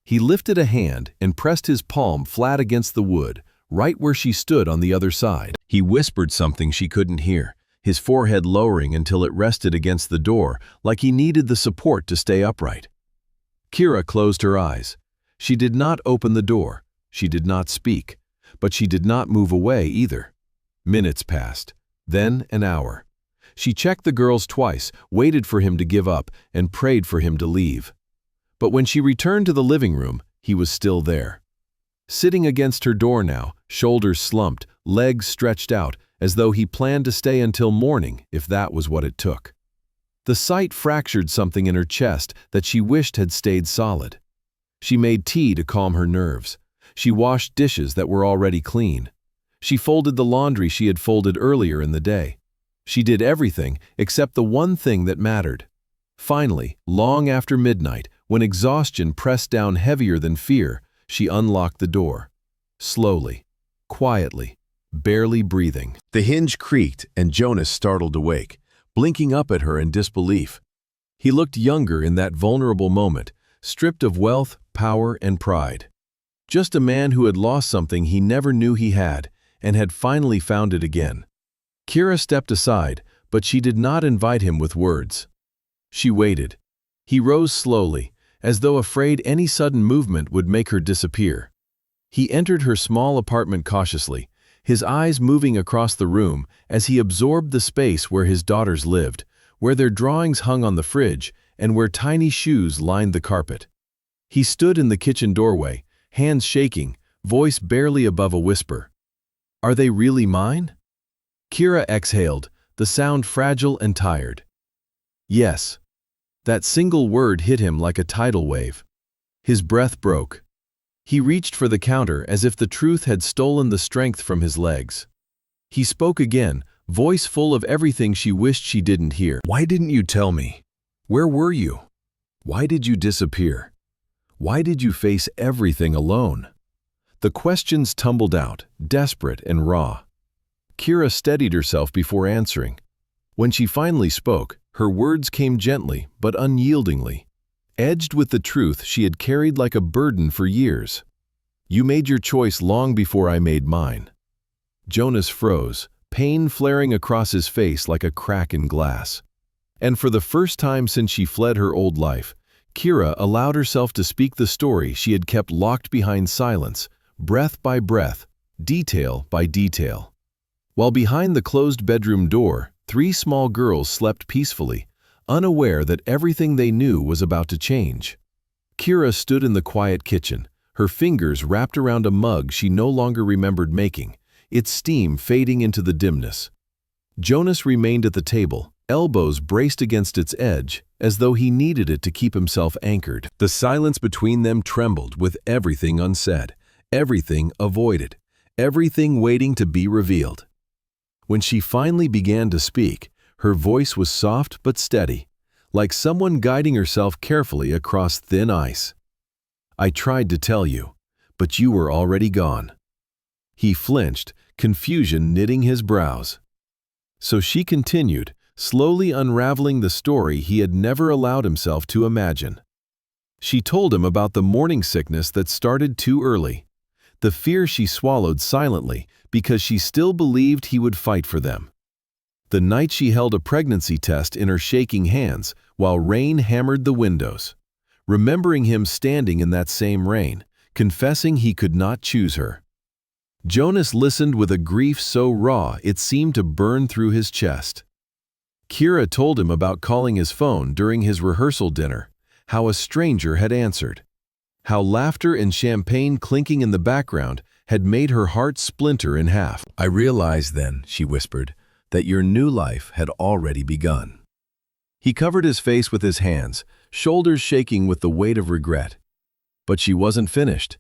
He lifted a hand and pressed his palm flat against the wood, right where she stood on the other side. He whispered something she couldn't hear, his forehead lowering until it rested against the door like he needed the support to stay upright. Kera closed her eyes. She did not open the door. She did not speak. But she did not move away either. Minutes passed. then an hour. She checked the girls twice, waited for him to give up, and prayed for him to leave. But when she returned to the living room, he was still there. Sitting against her door now, shoulders slumped, legs stretched out, as though he planned to stay until morning if that was what it took. The sight fractured something in her chest that she wished had stayed solid. She made tea to calm her nerves. She washed dishes that were already clean. She folded the laundry she had folded earlier in the day. She did everything except the one thing that mattered. Finally, long after midnight, when exhaustion pressed down heavier than fear, she unlocked the door. Slowly, quietly, barely breathing. The hinge creaked and Jonas startled awake, blinking up at her in disbelief. He looked younger in that vulnerable moment, stripped of wealth, power, and pride. Just a man who had lost something he never knew he had and had finally found it again. Kera stepped aside, but she did not invite him with words. She waited. He rose slowly, as though afraid any sudden movement would make her disappear. He entered her small apartment cautiously, his eyes moving across the room as he absorbed the space where his daughters lived, where their drawings hung on the fridge, and where tiny shoes lined the carpet. He stood in the kitchen doorway, hands shaking, voice barely above a whisper. "Are they really mine?" Kera exhaled, the sound fragile and tired. "Yes." That single word hit him like a tidal wave. His breath broke. He reached for the counter as if the truth had stolen the strength from his legs. He spoke again, voice full of everything she wished she didn't hear. "Why didn't you tell me? Where were you? Why did you disappear? Why did you face everything alone?" The questions tumbled out, desperate and raw. Kera steadied herself before answering. When she finally spoke, her words came gently but unyieldingly, edged with the truth she had carried like a burden for years. "You made your choice long before I made mine." Jonas froze, pain flaring across his face like a crack in glass. And for the first time since she fled her old life, Kera allowed herself to speak the story she had kept locked behind silence, breath by breath, detail by detail. While behind the closed bedroom door, 3 small girls slept peacefully, unaware that everything they knew was about to change. Kera stood in the quiet kitchen, her fingers wrapped around a mug she no longer remembered making, its steam fading into the dimness. Jonas remained at the table, elbows braced against its edge, as though he needed it to keep himself anchored. The silence between them trembled with everything unsaid, everything avoided, everything waiting to be revealed. When she finally began to speak, her voice was soft but steady, like someone guiding herself carefully across thin ice. "I tried to tell you, but you were already gone." He flinched, confusion knitting his brows. So she continued, slowly unraveling the story he had never allowed himself to imagine. She told him about the morning sickness that started too early, the fear she swallowed silently because she still believed he would fight for them. The night she held a pregnancy test in her shaking hands while rain hammered the windows, remembering him standing in that same rain, confessing he could not choose her. Jonas listened with a grief so raw it seemed to burn through his chest. Kera told him about calling his phone during his rehearsal dinner, how a stranger had answered, how laughter and champagne clinking in the background had made her heart splinter in half. "I realized then," she whispered, "that your new life had already begun." He covered his face with his hands, shoulders shaking with the weight of regret. But she wasn't finished.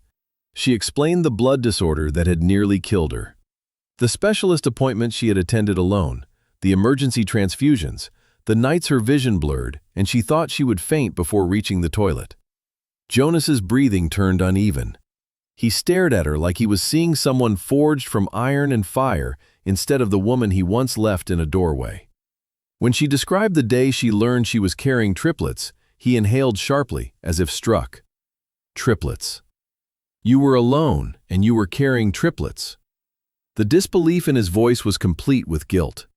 She explained the blood disorder that had nearly killed her, the specialist appointment she had attended alone, the emergency transfusions, the nights her vision blurred, and she thought she would faint before reaching the toilet. Jonas's breathing turned uneven. He stared at her like he was seeing someone forged from iron and fire instead of the woman he once left in a doorway. When she described the day she learned she was carrying triplets, he inhaled sharply, as if struck. Triplets. You were alone, and you were carrying triplets. The disbelief in his voice was complete with guilt.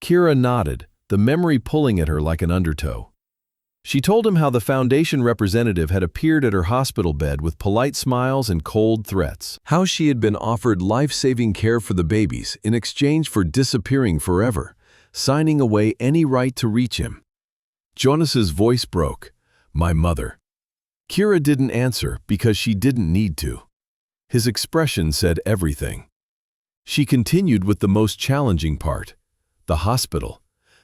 Kera nodded, the memory pulling at her like an undertow. She told him how the foundation representative had appeared at her hospital bed with polite smiles and cold threats. How she had been offered life-saving care for the babies in exchange for disappearing forever, signing away any right to reach him. Jonas's voice broke. "My mother." Kera didn't answer because she didn't need to. His expression said everything. She continued with the most challenging part, the hospital,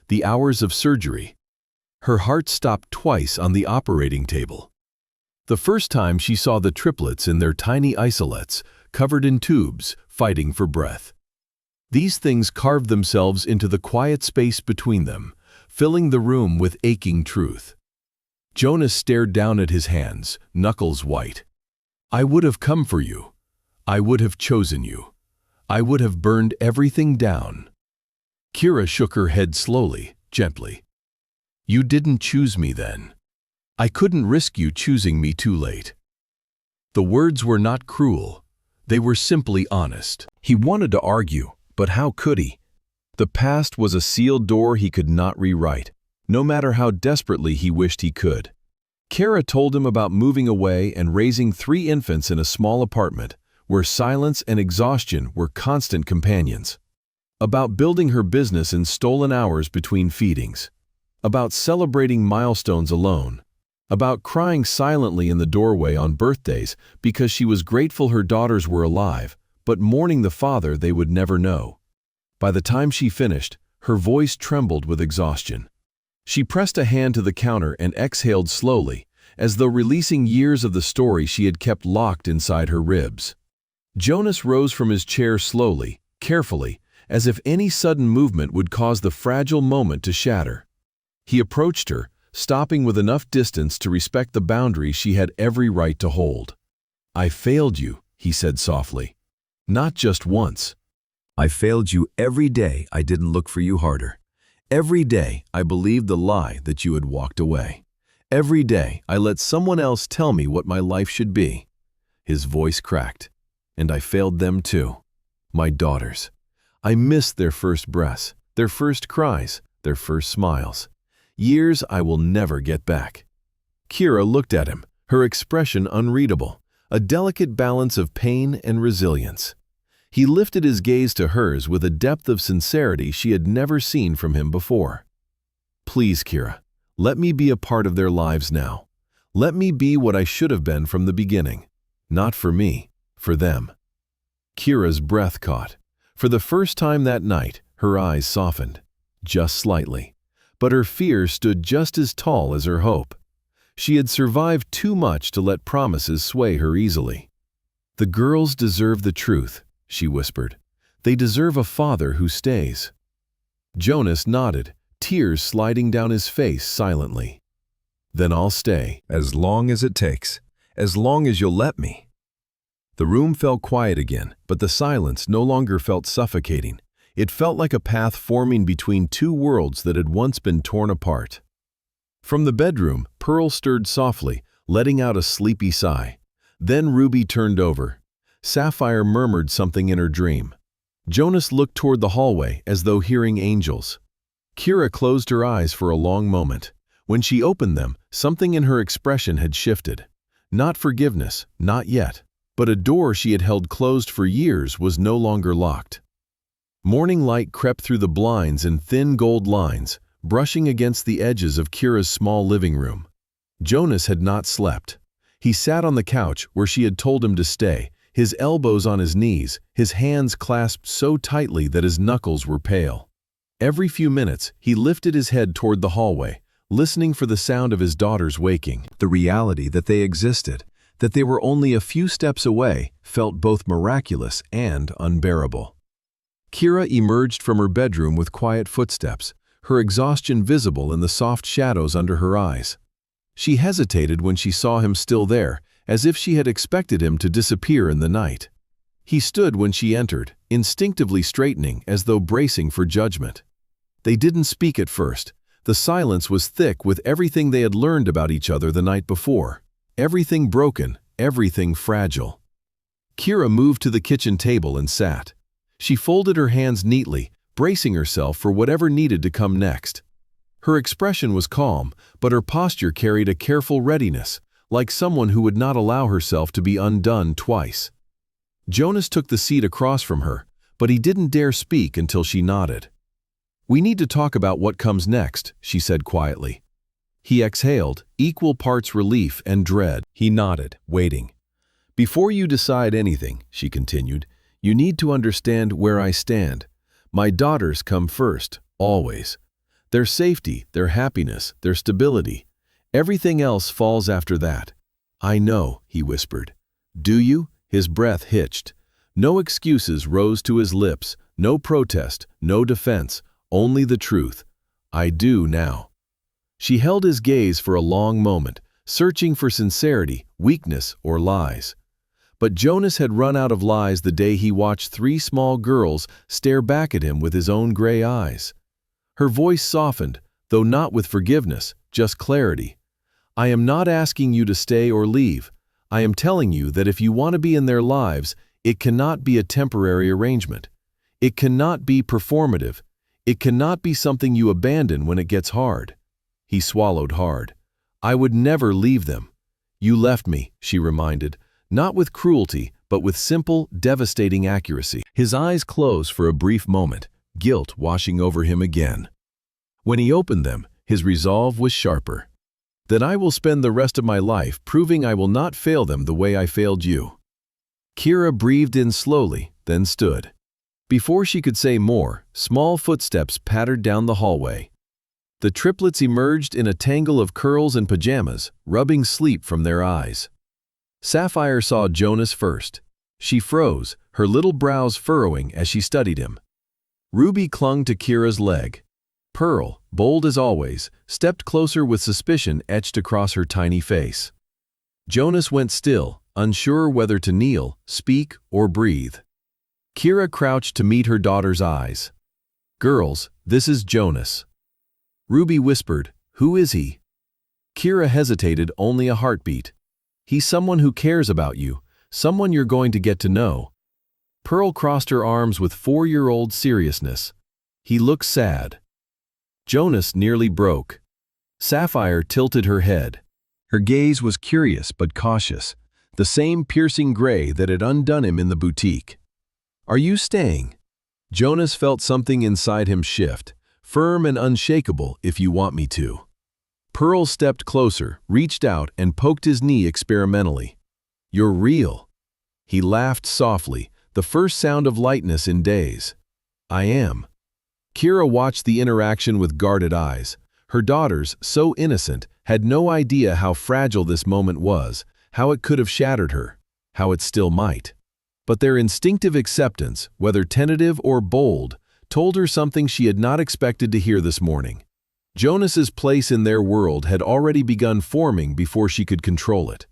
the hours of surgery. Her heart stopped twice on the operating table. The first time she saw the triplets in their tiny isolates, covered in tubes, fighting for breath. These things carved themselves into the quiet space between them, filling the room with aching truth. Jonas stared down at his hands, knuckles white. "I would have come for you. I would have chosen you. I would have burned everything down." Kera shook her head slowly, gently. "You didn't choose me then. I couldn't risk you choosing me too late." The words were not cruel. They were simply honest. He wanted to argue, but how could he? The past was a sealed door he could not rewrite, no matter how desperately he wished he could. Kera told him about moving away and raising 3 infants in a small apartment, where silence and exhaustion were constant companions. About building her business in stolen hours between feedings. About celebrating milestones alone. About crying silently in the doorway on birthdays because she was grateful her daughters were alive, but mourning the father they would never know. By the time she finished, her voice trembled with exhaustion. She pressed a hand to the counter and exhaled slowly, as though releasing years of the story she had kept locked inside her ribs. Jonas rose from his chair slowly, carefully, as if any sudden movement would cause the fragile moment to shatter. He approached her, stopping with enough distance to respect the boundary she had every right to hold. "I failed you," he said softly. "Not just once. I failed you every day I didn't look for you harder. Every day I believed the lie that you had walked away. Every day I let someone else tell me what my life should be." His voice cracked. "And I failed them too. My daughters. I missed their first breaths, their first cries, their first smiles. Years I will never get back." Kera looked at him, her expression unreadable, a delicate balance of pain and resilience. He lifted his gaze to hers with a depth of sincerity she had never seen from him before. "Please, Kera, let me be a part of their lives now. Let me be what I should have been from the beginning. Not for me, for them." Kira's breath caught. For the first time that night, her eyes softened, just slightly. But her fear stood just as tall as her hope. She had survived too much to let promises sway her easily. "The girls deserve the truth," she whispered. "They deserve a father who stays." Jonas nodded, tears sliding down his face silently. "Then I'll stay, as long as it takes, as long as you'll let me." The room fell quiet again, but the silence no longer felt suffocating. It felt like a path forming between 2 worlds that had once been torn apart. From the bedroom, Pearl stirred softly, letting out a sleepy sigh. Then Ruby turned over. Sapphire murmured something in her dream. Jonas looked toward the hallway as though hearing angels. Kera closed her eyes for a long moment. When she opened them, something in her expression had shifted. Not forgiveness, not yet, but a door she had held closed for years was no longer locked. Morning light crept through the blinds in thin gold lines, brushing against the edges of Kira's small living room. Jonas had not slept. He sat on the couch where she had told him to stay, his elbows on his knees, his hands clasped so tightly that his knuckles were pale. Every few minutes, he lifted his head toward the hallway, listening for the sound of his daughters waking. The reality that they existed, that they were only a few steps away, felt both miraculous and unbearable. Kera emerged from her bedroom with quiet footsteps, her exhaustion visible in the soft shadows under her eyes. She hesitated when she saw him still there, as if she had expected him to disappear in the night. He stood when she entered, instinctively straightening as though bracing for judgment. They didn't speak at first. The silence was thick with everything they had learned about each other the night before. Everything broken, everything fragile. Kera moved to the kitchen table and sat. She folded her hands neatly, bracing herself for whatever needed to come next. Her expression was calm, but her posture carried a careful readiness, like someone who would not allow herself to be undone twice. Jonas took the seat across from her, but he didn't dare speak until she nodded. "We need to talk about what comes next," she said quietly. He exhaled, equal parts relief and dread. He nodded, waiting. "Before you decide anything," she continued, "you need to understand where I stand. My daughters come first, always. Their safety, their happiness, their stability. Everything else falls after that." "I know," he whispered. "Do you?" His breath hitched. No excuses rose to his lips, no protest, no defense, only the truth. "I do now." She held his gaze for a long moment, searching for sincerity, weakness, or lies. But Jonas had run out of lies the day he watched 3 small girls stare back at him with his own gray eyes. Her voice softened, though not with forgiveness, just clarity. "I am not asking you to stay or leave. I am telling you that if you want to be in their lives, it cannot be a temporary arrangement. It cannot be performative. It cannot be something you abandon when it gets hard." He swallowed hard. "I would never leave them." "You left me," she reminded, not with cruelty, but with simple, devastating accuracy. His eyes closed for a brief moment, guilt washing over him again. When he opened them, his resolve was sharper. "Then I will spend the rest of my life proving I will not fail them the way I failed you." Kera breathed in slowly, then stood. Before she could say more, small footsteps pattered down the hallway. The triplets emerged in a tangle of curls and pajamas, rubbing sleep from their eyes. Sapphire saw Jonas first. She froze, her little brows furrowing as she studied him. Ruby clung to Kera's leg. Pearl, bold as always, stepped closer with suspicion etched across her tiny face. Jonas went still, unsure whether to kneel, speak, or breathe. Kera crouched to meet her daughter's eyes. "Girls, this is Jonas." Ruby whispered, "Who is he?" Kera hesitated, only a heartbeat. "He's someone who cares about you, someone you're going to get to know." Pearl crossed her arms with 4-year-old seriousness. "He looks sad." Jonas nearly broke. Sapphire tilted her head. Her gaze was curious but cautious, the same piercing gray that had undone him in the boutique. "Are you staying?" Jonas felt something inside him shift, firm and unshakable, "If you want me to." Pearl stepped closer, reached out, and poked his knee experimentally. "You're real." He laughed softly, the first sound of lightness in days. "I am." Kera watched the interaction with guarded eyes. Her daughters, so innocent, had no idea how fragile this moment was, how it could have shattered her, how it still might. But their instinctive acceptance, whether tentative or bold, told her something she had not expected to hear this morning. Jonas's place in their world had already begun forming before she could control it.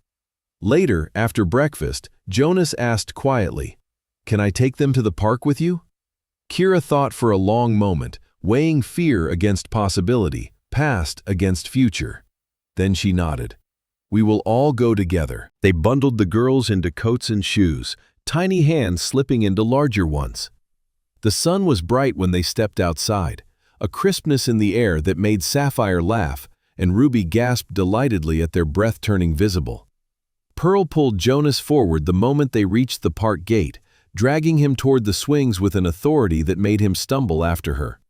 Later, after breakfast, Jonas asked quietly, "Can I take them to the park with you?" Kera thought for a long moment, weighing fear against possibility, past against future. Then she nodded. "We will all go together." They bundled the girls into coats and shoes, tiny hands slipping into larger ones. The sun was bright when they stepped outside, a crispness in the air that made Sapphire laugh, and Ruby gasped delightedly at their breath turning visible. Pearl pulled Jonas forward the moment they reached the park gate, dragging him toward the swings with an authority that made him stumble after her.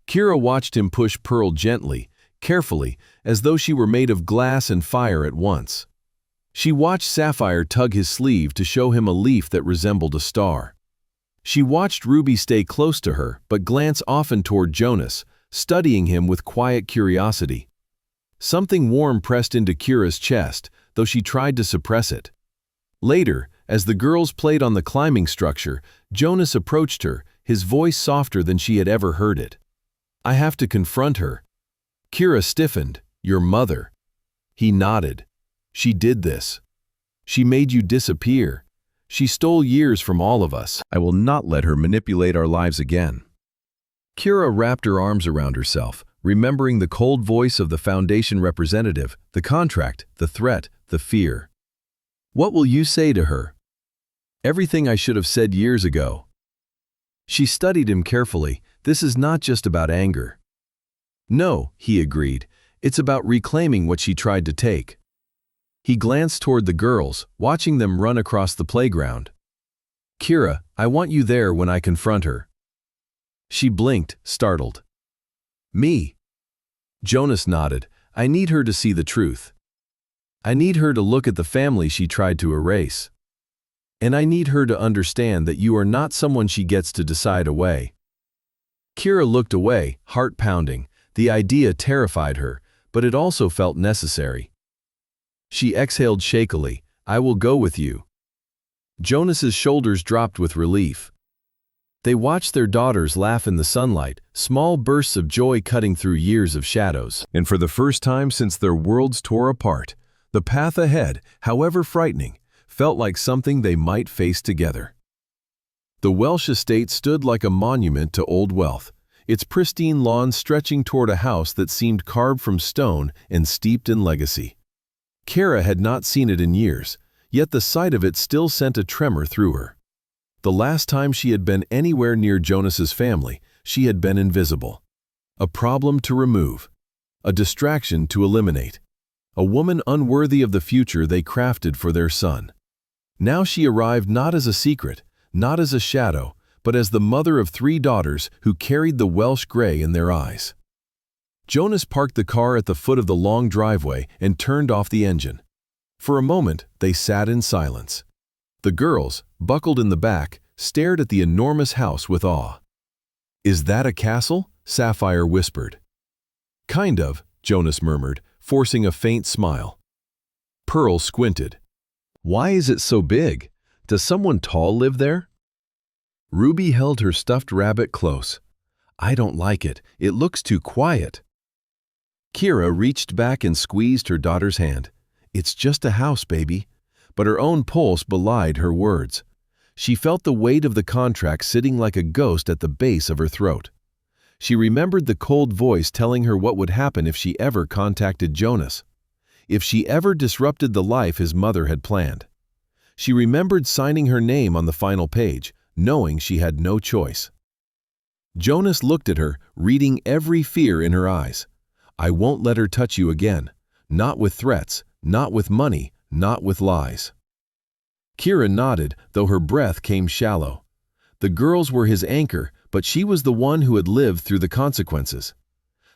Kera watched him push Pearl gently, carefully, as though she were made of glass and fire at once. She watched Sapphire tug his sleeve to show him a leaf that resembled a star. She watched Ruby stay close to her, but glance often toward Jonas, studying him with quiet curiosity. Something warm pressed into Kera's chest, though she tried to suppress it. Later, as the girls played on the climbing structure, Jonas approached her, his voice softer than she had ever heard it. "I have to confront her." Kera stiffened. "Your mother." He nodded. "She did this. She made you disappear. She stole years from all of us. I will not let her manipulate our lives again." Kera wrapped her arms around herself, remembering the cold voice of the Foundation representative, the contract, the threat, the fear. "What will you say to her?" "Everything I should have said years ago." She studied him carefully. "This is not just about anger." No, he agreed. It's about reclaiming what she tried to take. He glanced toward the girls, watching them run across the playground. Kera, I want you there when I confront her. She blinked, startled. Me? Jonas nodded. I need her to see the truth. I need her to look at the family she tried to erase. And I need her to understand that you are not someone she gets to decide away. Kera looked away, heart pounding. The idea terrified her, but it also felt necessary. She exhaled shakily. I will go with you. Jonas's shoulders dropped with relief. They watched their daughters laugh in the sunlight, small bursts of joy cutting through years of shadows. And for the first time since their worlds tore apart, the path ahead, however frightening, felt like something they might face together. The Welsh estate stood like a monument to old wealth, its pristine lawn stretching toward a house that seemed carved from stone and steeped in legacy. Kera had not seen it in years, yet the sight of it still sent a tremor through her. The last time she had been anywhere near Jonas's family, she had been invisible. A problem to remove. A distraction to eliminate. A woman unworthy of the future they crafted for their son. Now she arrived not as a secret, not as a shadow, but as the mother of 3 daughters who carried the Welsh gray in their eyes. Jonas parked the car at the foot of the long driveway and turned off the engine. For a moment, they sat in silence. The girls, buckled in the back, stared at the enormous house with awe. Is that a castle? Sapphire whispered. Kind of, Jonas murmured, forcing a faint smile. Pearl squinted. Why is it so big? Does someone tall live there? Ruby held her stuffed rabbit close. I don't like it. It looks too quiet. Kera reached back and squeezed her daughter's hand. It's just a house, baby. But her own pulse belied her words. She felt the weight of the contract sitting like a ghost at the base of her throat. She remembered the cold voice telling her what would happen if she ever contacted Jonas. If she ever disrupted the life his mother had planned. She remembered signing her name on the final page, knowing she had no choice. Jonas looked at her, reading every fear in her eyes. I won't let her touch you again. Not with threats, not with money, not with lies. Kera nodded, though her breath came shallow. The girls were his anchor, but she was the one who had lived through the consequences.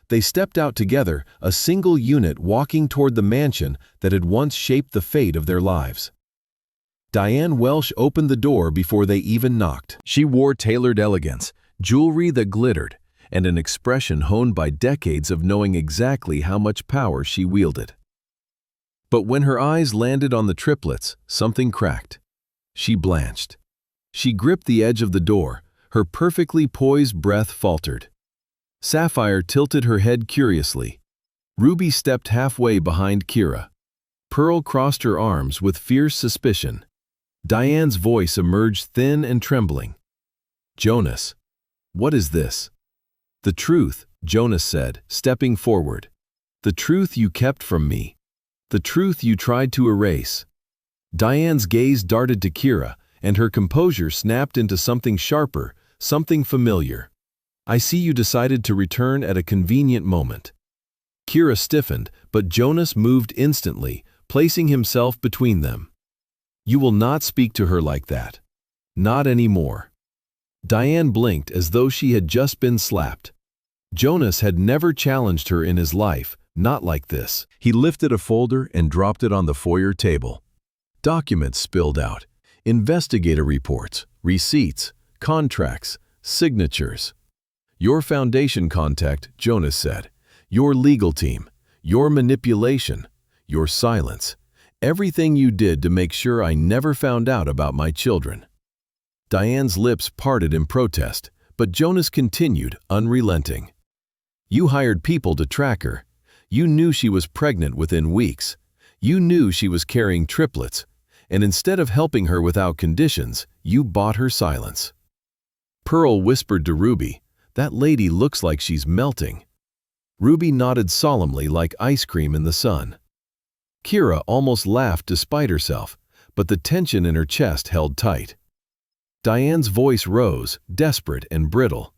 They stepped out together, a single unit walking toward the mansion that had once shaped the fate of their lives. Diane Welsh opened the door before they even knocked. She wore tailored elegance, jewelry that glittered, and an expression honed by decades of knowing exactly how much power she wielded. But when her eyes landed on the triplets, something cracked. She blanched. She gripped the edge of the door, her perfectly poised breath faltered. Sapphire tilted her head curiously. Ruby stepped halfway behind Kera. Pearl crossed her arms with fierce suspicion. Diane's voice emerged thin and trembling. Jonas, what is this? The truth, Jonas said, stepping forward. The truth you kept from me. The truth you tried to erase. Diane's gaze darted to Kera, and her composure snapped into something sharper, something familiar. I see you decided to return at a convenient moment. Kera stiffened, but Jonas moved instantly, placing himself between them. You will not speak to her like that. Not anymore. Diane blinked as though she had just been slapped. Jonas had never challenged her in his life, not like this. He lifted a folder and dropped it on the foyer table. Documents spilled out. Investigator reports, receipts, contracts, signatures. Your foundation contact, Jonas said. Your legal team. Your manipulation. Your silence. Everything you did to make sure I never found out about my children. Diane's lips parted in protest, but Jonas continued, unrelenting. You hired people to track her. You knew she was pregnant within weeks. You knew she was carrying triplets. And instead of helping her without conditions, you bought her silence. Pearl whispered to Ruby, that lady looks like she's melting. Ruby nodded solemnly like ice cream in the sun. Kera almost laughed despite herself, but the tension in her chest held tight. Diane's voice rose, desperate and brittle.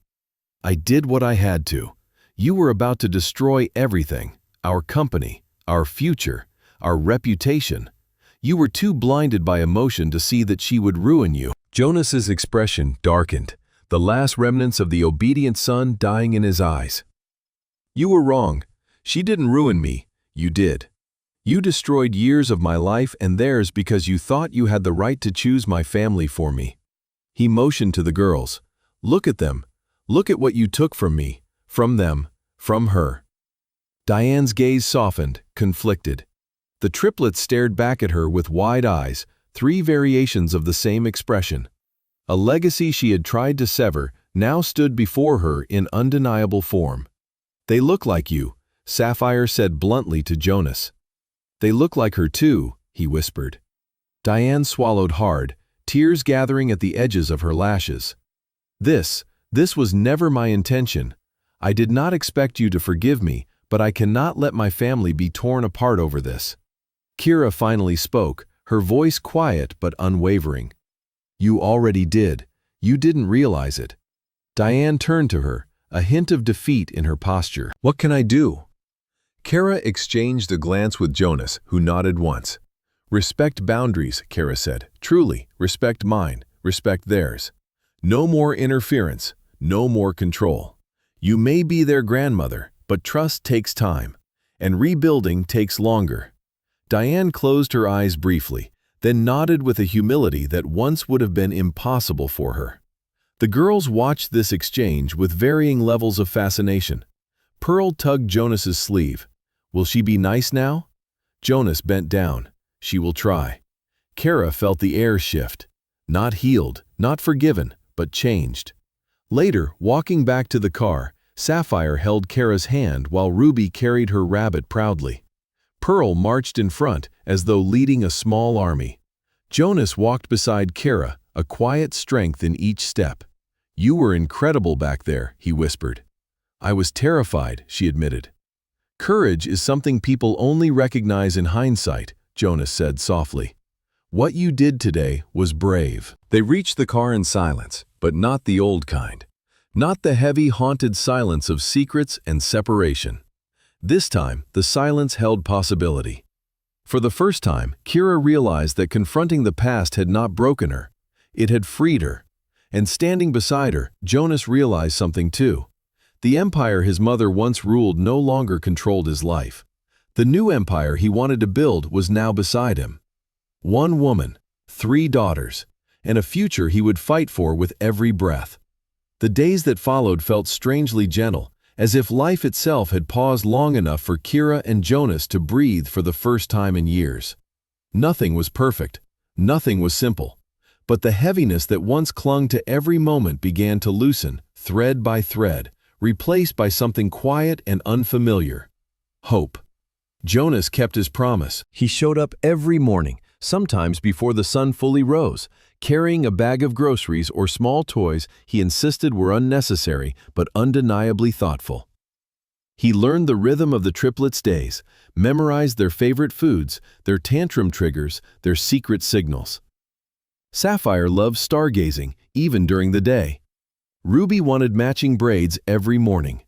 I did what I had to. You were about to destroy everything, our company, our future, our reputation. You were too blinded by emotion to see that she would ruin you." Jonas's expression darkened, the last remnants of the obedient son dying in his eyes. "You were wrong. She didn't ruin me. You did. You destroyed years of my life and theirs because you thought you had the right to choose my family for me." He motioned to the girls. "Look at them. Look at what you took from me, from them, from her." Diane's gaze softened, conflicted. The triplets stared back at her with wide eyes, 3 variations of the same expression. A legacy she had tried to sever now stood before her in undeniable form. "They look like you," Sapphire said bluntly to Jonas. "They look like her too," he whispered. Diane swallowed hard, tears gathering at the edges of her lashes. This was never my intention. I did not expect you to forgive me, but I cannot let my family be torn apart over this." Kera finally spoke, her voice quiet but unwavering. "You already did. You didn't realize it." Diane turned to her, a hint of defeat in her posture. "What can I do?" Kera exchanged a glance with Jonas, who nodded once. "Respect boundaries," Kera said. "Truly, respect mine, respect theirs. No more interference, no more control. You may be their grandmother, but trust takes time, and rebuilding takes longer." Diane closed her eyes briefly, then nodded with a humility that once would have been impossible for her. The girls watched this exchange with varying levels of fascination. Pearl tugged Jonas's sleeve. "Will she be nice now?" Jonas bent down. "She will try." Kera felt the air shift. Not healed, not forgiven, but changed. Later, walking back to the car, Sapphire held Kera's hand while Ruby carried her rabbit proudly. Pearl marched in front as though leading a small army. Jonas walked beside Kera, a quiet strength in each step. "You were incredible back there," he whispered. "I was terrified," she admitted. "Courage is something people only recognize in hindsight," Jonas said softly. "What you did today was brave." They reached the car in silence, but not the old kind. Not the heavy, haunted silence of secrets and separation. This time, the silence held possibility. For the first time, Kera realized that confronting the past had not broken her. It had freed her. And standing beside her, Jonas realized something too. The empire his mother once ruled no longer controlled his life. The new empire he wanted to build was now beside him. 1 woman, 3 daughters, and a future he would fight for with every breath. The days that followed felt strangely gentle, as if life itself had paused long enough for Kera and Jonas to breathe for the first time in years. Nothing was perfect, nothing was simple, but the heaviness that once clung to every moment began to loosen, thread by thread, replaced by something quiet and unfamiliar. Hope. Jonas kept his promise. He showed up every morning, sometimes before the sun fully rose, carrying a bag of groceries or small toys he insisted were unnecessary but undeniably thoughtful. He learned the rhythm of the triplets' days, memorized their favorite foods, their tantrum triggers, their secret signals. Sapphire loved stargazing, even during the day. Ruby wanted matching braids every morning.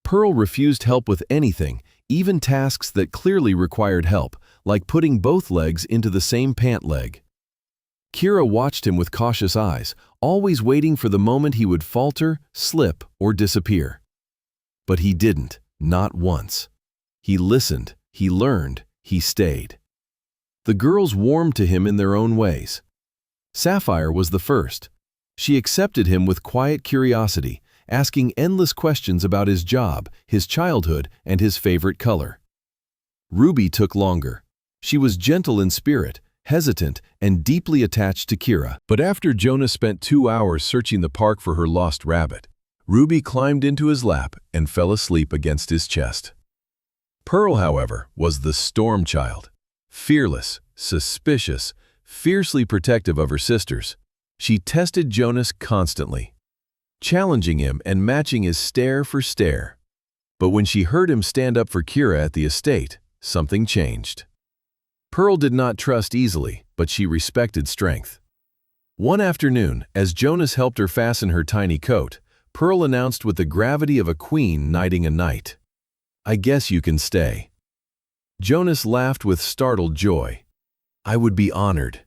Pearl refused help with anything, even tasks that clearly required help, like putting both legs into the same pant leg. Kera watched him with cautious eyes, always waiting for the moment he would falter, slip, or disappear. But he didn't, not once. He listened, he learned, he stayed. The girls warmed to him in their own ways. Sapphire was the first. She accepted him with quiet curiosity, asking endless questions about his job, his childhood, and his favorite color. Ruby took longer. She was gentle in spirit, hesitant, and deeply attached to Kera. But after Jonas spent 2 hours searching the park for her lost rabbit, Ruby climbed into his lap and fell asleep against his chest. Pearl, however, was the storm child. Fearless, suspicious, fiercely protective of her sisters. She tested Jonas constantly, challenging him and matching his stare for stare. But when she heard him stand up for Kera at the estate, something changed. Pearl did not trust easily, but she respected strength. One afternoon, as Jonas helped her fasten her tiny coat, Pearl announced with the gravity of a queen knighting a knight. "I guess you can stay." Jonas laughed with startled joy. "I would be honored."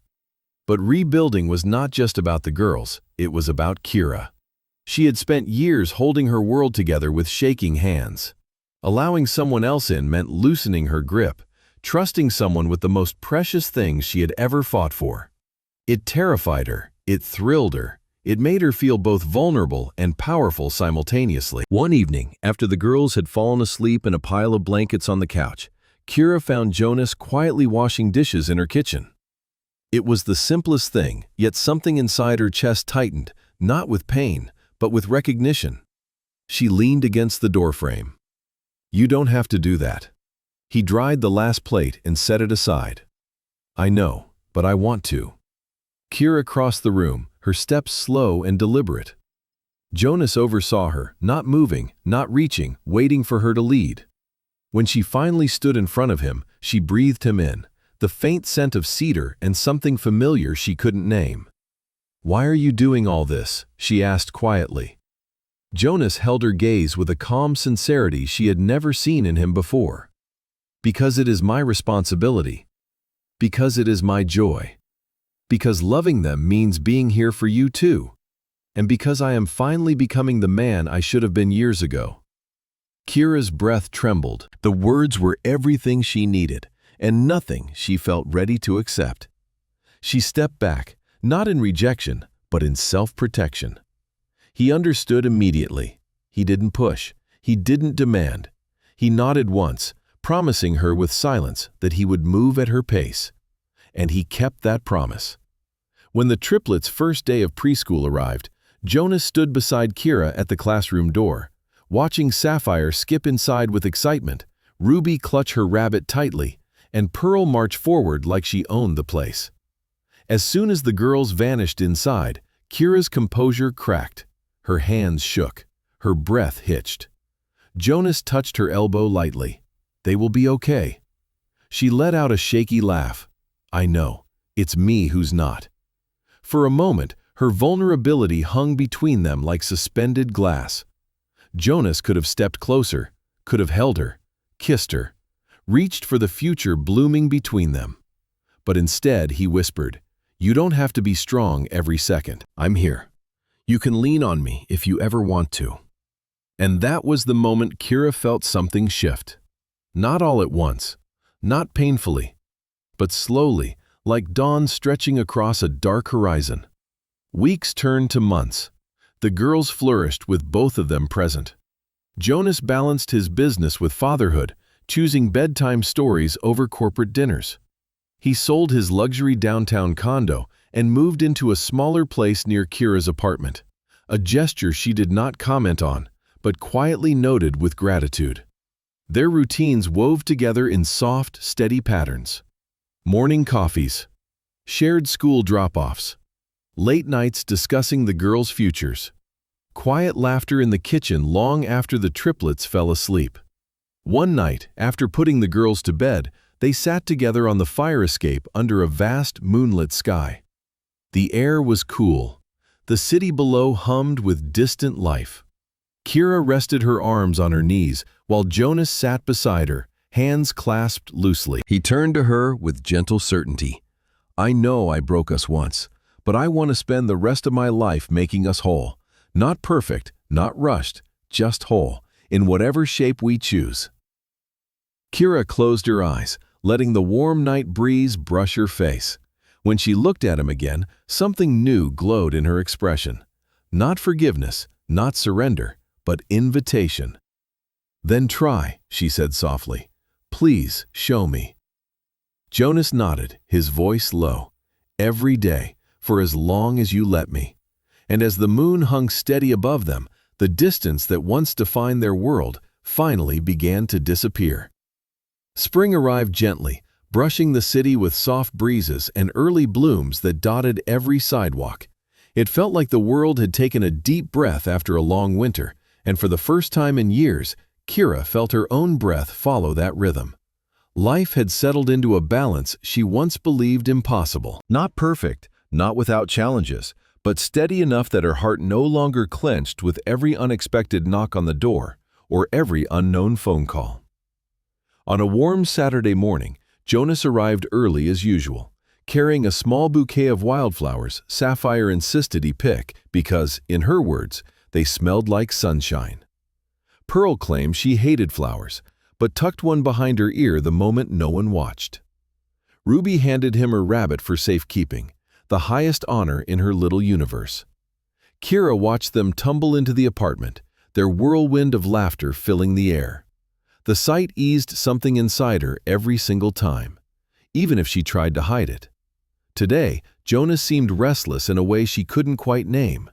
But rebuilding was not just about the girls, it was about Kera. She had spent years holding her world together with shaking hands. Allowing someone else in meant loosening her grip, trusting someone with the most precious things she had ever fought for. It terrified her, it thrilled her, it made her feel both vulnerable and powerful simultaneously. One evening, after the girls had fallen asleep in a pile of blankets on the couch, Kera found Jonas quietly washing dishes in her kitchen. It was the simplest thing, yet something inside her chest tightened, not with pain, but with recognition. She leaned against the doorframe. "You don't have to do that." He dried the last plate and set it aside. "I know, but I want to." Kera crossed the room, her steps slow and deliberate. Jonas oversaw her, not moving, not reaching, waiting for her to lead. When she finally stood in front of him, she breathed him in, the faint scent of cedar and something familiar she couldn't name. "Why are you doing all this?" she asked quietly. Jonas held her gaze with a calm sincerity she had never seen in him before. "Because it is my responsibility. Because it is my joy. Because loving them means being here for you too. And because I am finally becoming the man I should have been years ago." Kera's breath trembled. The words were everything she needed, and nothing she felt ready to accept. She stepped back, not in rejection, but in self-protection. He understood immediately. He didn't push. He didn't demand. He nodded once, promising her with silence that he would move at her pace. And he kept that promise. When the triplets' first day of preschool arrived, Jonas stood beside Kera at the classroom door, watching Sapphire skip inside with excitement, Ruby clutch her rabbit tightly, and Pearl march forward like she owned the place. As soon as the girls vanished inside, Kera's composure cracked. Her hands shook. Her breath hitched. Jonas touched her elbow lightly. "They will be okay." She let out a shaky laugh. "I know. It's me who's not." For a moment, her vulnerability hung between them like suspended glass. Jonas could have stepped closer, could have held her, kissed her, reached for the future blooming between them. But instead, he whispered, "You don't have to be strong every second. I'm here. You can lean on me if you ever want to." And that was the moment Kera felt something shift. Not all at once, not painfully, but slowly, like dawn stretching across a dark horizon. Weeks turned to months. The girls flourished with both of them present. Jonas balanced his business with fatherhood, choosing bedtime stories over corporate dinners. He sold his luxury downtown condo and moved into a smaller place near Kera's apartment, a gesture she did not comment on, but quietly noted with gratitude. Their routines wove together in soft, steady patterns. Morning coffees, shared school drop-offs, late nights discussing the girls' futures, quiet laughter in the kitchen long after the triplets fell asleep. One night, after putting the girls to bed, they sat together on the fire escape under a vast, moonlit sky. The air was cool. The city below hummed with distant life. Kera rested her arms on her knees while Jonas sat beside her, hands clasped loosely. He turned to her with gentle certainty. "I know I broke us once, but I want to spend the rest of my life making us whole. Not perfect, not rushed, just whole, in whatever shape we choose." Kera closed her eyes, letting the warm night breeze brush her face. When she looked at him again, something new glowed in her expression. Not forgiveness, not surrender, but invitation. "Then try," she said softly. "Please show me." Jonas nodded, his voice low. "Every day, for as long as you let me." And as the moon hung steady above them, the distance that once defined their world finally began to disappear. Spring arrived gently, brushing the city with soft breezes and early blooms that dotted every sidewalk. It felt like the world had taken a deep breath after a long winter, and for the first time in years, Kera felt her own breath follow that rhythm. Life had settled into a balance she once believed impossible. Not perfect, not without challenges, but steady enough that her heart no longer clenched with every unexpected knock on the door or every unknown phone call. On a warm Saturday morning, Jonas arrived early as usual, carrying a small bouquet of wildflowers Sapphire insisted he pick because, in her words, they smelled like sunshine. Pearl claimed she hated flowers, but tucked one behind her ear the moment no one watched. Ruby handed him her rabbit for safekeeping, the highest honor in her little universe. Kera watched them tumble into the apartment, their whirlwind of laughter filling the air. The sight eased something inside her every single time, even if she tried to hide it. Today, Jonas seemed restless in a way she couldn't quite name.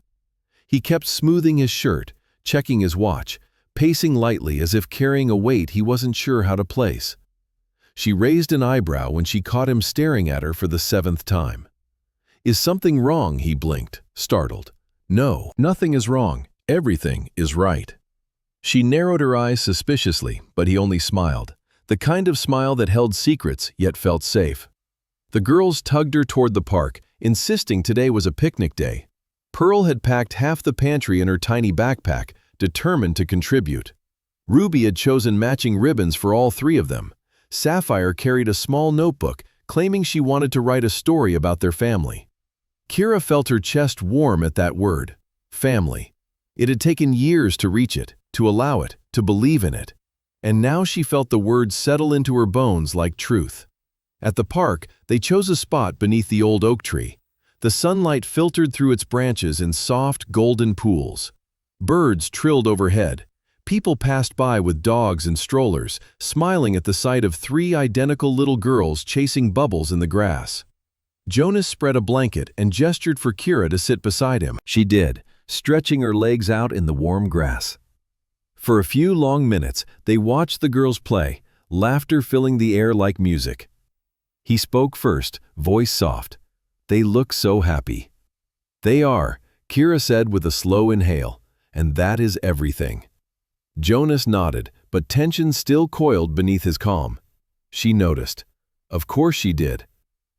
He kept smoothing his shirt, checking his watch, pacing lightly as if carrying a weight he wasn't sure how to place. She raised an eyebrow when she caught him staring at her for the 7th time. "Is something wrong?" he blinked, startled. "No, nothing is wrong. Everything is right." She narrowed her eyes suspiciously, but he only smiled, the kind of smile that held secrets yet felt safe. The girls tugged her toward the park, insisting today was a picnic day. Pearl had packed half the pantry in her tiny backpack, determined to contribute. Ruby had chosen matching ribbons for all 3 of them. Sapphire carried a small notebook, claiming she wanted to write a story about their family. Kera felt her chest warm at that word, family. It had taken years to reach it, to allow it, to believe in it. And now she felt the words settle into her bones like truth. At the park, they chose a spot beneath the old oak tree. The sunlight filtered through its branches in soft, golden pools. Birds trilled overhead. People passed by with dogs and strollers, smiling at the sight of 3 identical little girls chasing bubbles in the grass. Jonas spread a blanket and gestured for Kera to sit beside him. She did, stretching her legs out in the warm grass. For a few long minutes, they watched the girls play, laughter filling the air like music. He spoke first, voice soft. "They look so happy." "They are," Kera said with a slow inhale, "and that is everything." Jonas nodded, but tension still coiled beneath his calm. She noticed. "Of course she did."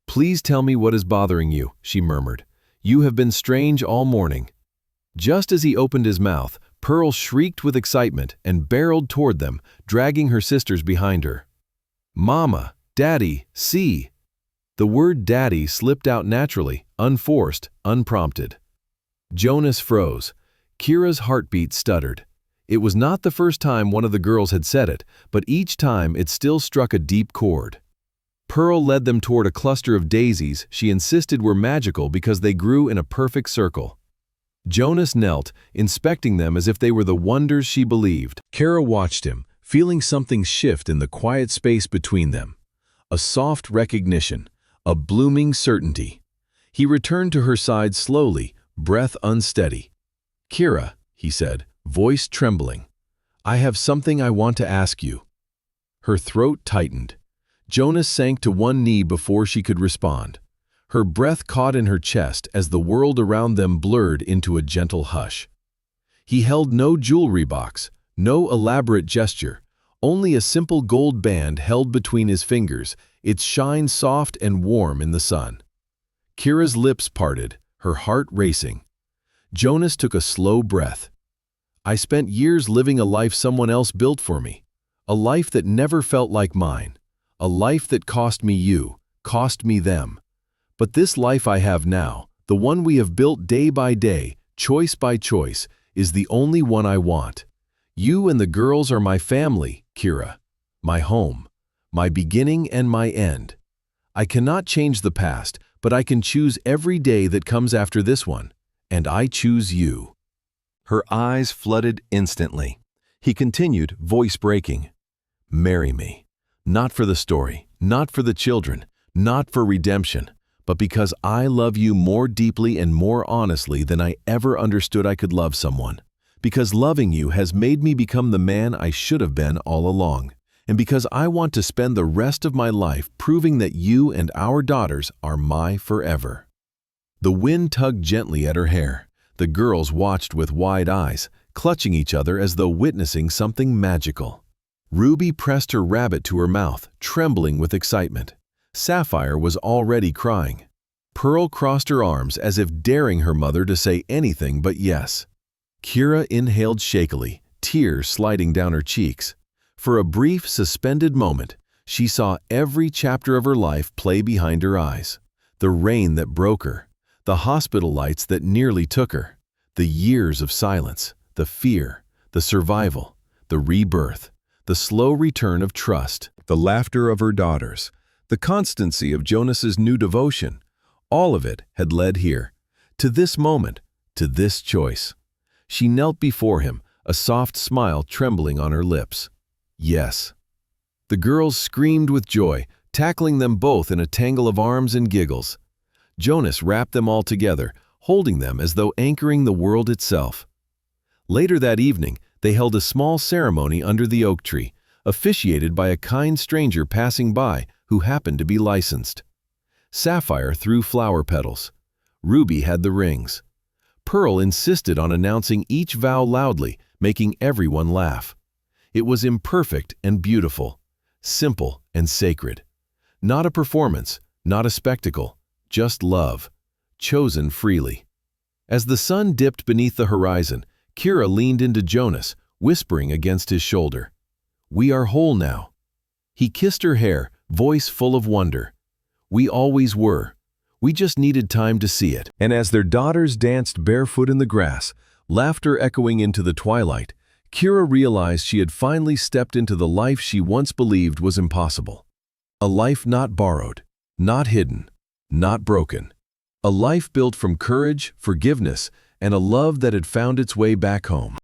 "Please tell me what is bothering you," she murmured. "You have been strange all morning." Just as he opened his mouth, Pearl shrieked with excitement and barreled toward them, dragging her sisters behind her. "Mama, Daddy, see!" The word Daddy slipped out naturally, unforced, unprompted. Jonas froze. Kera's heartbeat stuttered. It was not the first time one of the girls had said it, but each time it still struck a deep chord. Pearl led them toward a cluster of daisies she insisted were magical because they grew in a perfect circle. Jonas knelt, inspecting them as if they were the wonders she believed. Kera watched him, feeling something shift in the quiet space between them. A soft recognition, a blooming certainty. He returned to her side slowly, breath unsteady. "Kera," he said, voice trembling, "I have something I want to ask you." Her throat tightened. Jonas sank to one knee before she could respond. Her breath caught in her chest as the world around them blurred into a gentle hush. He held no jewelry box, no elaborate gesture, only a simple gold band held between his fingers, its shine soft and warm in the sun. Kera's lips parted, her heart racing. Jonas took a slow breath. "I spent years living a life someone else built for me, a life that never felt like mine, a life that cost me you, cost me them. But this life I have now, the one we have built day by day, choice by choice, is the only one I want. You and the girls are my family, Kera, my home, my beginning and my end. I cannot change the past, but I can choose every day that comes after this one, and I choose you." Her eyes flooded instantly. He continued, voice breaking. "Marry me. Not for the story, not for the children, not for redemption, but because I love you more deeply and more honestly than I ever understood I could love someone. Because loving you has made me become the man I should have been all along. And because I want to spend the rest of my life proving that you and our daughters are my forever." The wind tugged gently at her hair. The girls watched with wide eyes, clutching each other as though witnessing something magical. Ruby pressed her rabbit to her mouth, trembling with excitement. Sapphire was already crying. Pearl crossed her arms as if daring her mother to say anything but yes. Kera inhaled shakily, tears sliding down her cheeks. For a brief, suspended moment, she saw every chapter of her life play behind her eyes. The rain that broke her, the hospital lights that nearly took her, the years of silence, the fear, the survival, the rebirth, the slow return of trust, the laughter of her daughters, the constancy of Jonas's new devotion. All of it had led here, to this moment, to this choice. She knelt before him, a soft smile trembling on her lips. Yes. The girls screamed with joy, tackling them both in a tangle of arms and giggles. Jonas wrapped them all together, holding them as though anchoring the world itself. Later that evening, they held a small ceremony under the oak tree, officiated by a kind stranger passing by who happened to be licensed. Sapphire threw flower petals. Ruby had the rings. Pearl insisted on announcing each vow loudly, making everyone laugh. It was imperfect and beautiful, simple and sacred. Not a performance, not a spectacle, just love, chosen freely. As the sun dipped beneath the horizon, Kera leaned into Jonas, whispering against his shoulder. "We are whole now." He kissed her hair, voice full of wonder. "We always were. We just needed time to see it." And as their daughters danced barefoot in the grass, laughter echoing into the twilight, Kera realized she had finally stepped into the life she once believed was impossible. A life not borrowed, not hidden, not broken. A life built from courage, forgiveness, and a love that had found its way back home.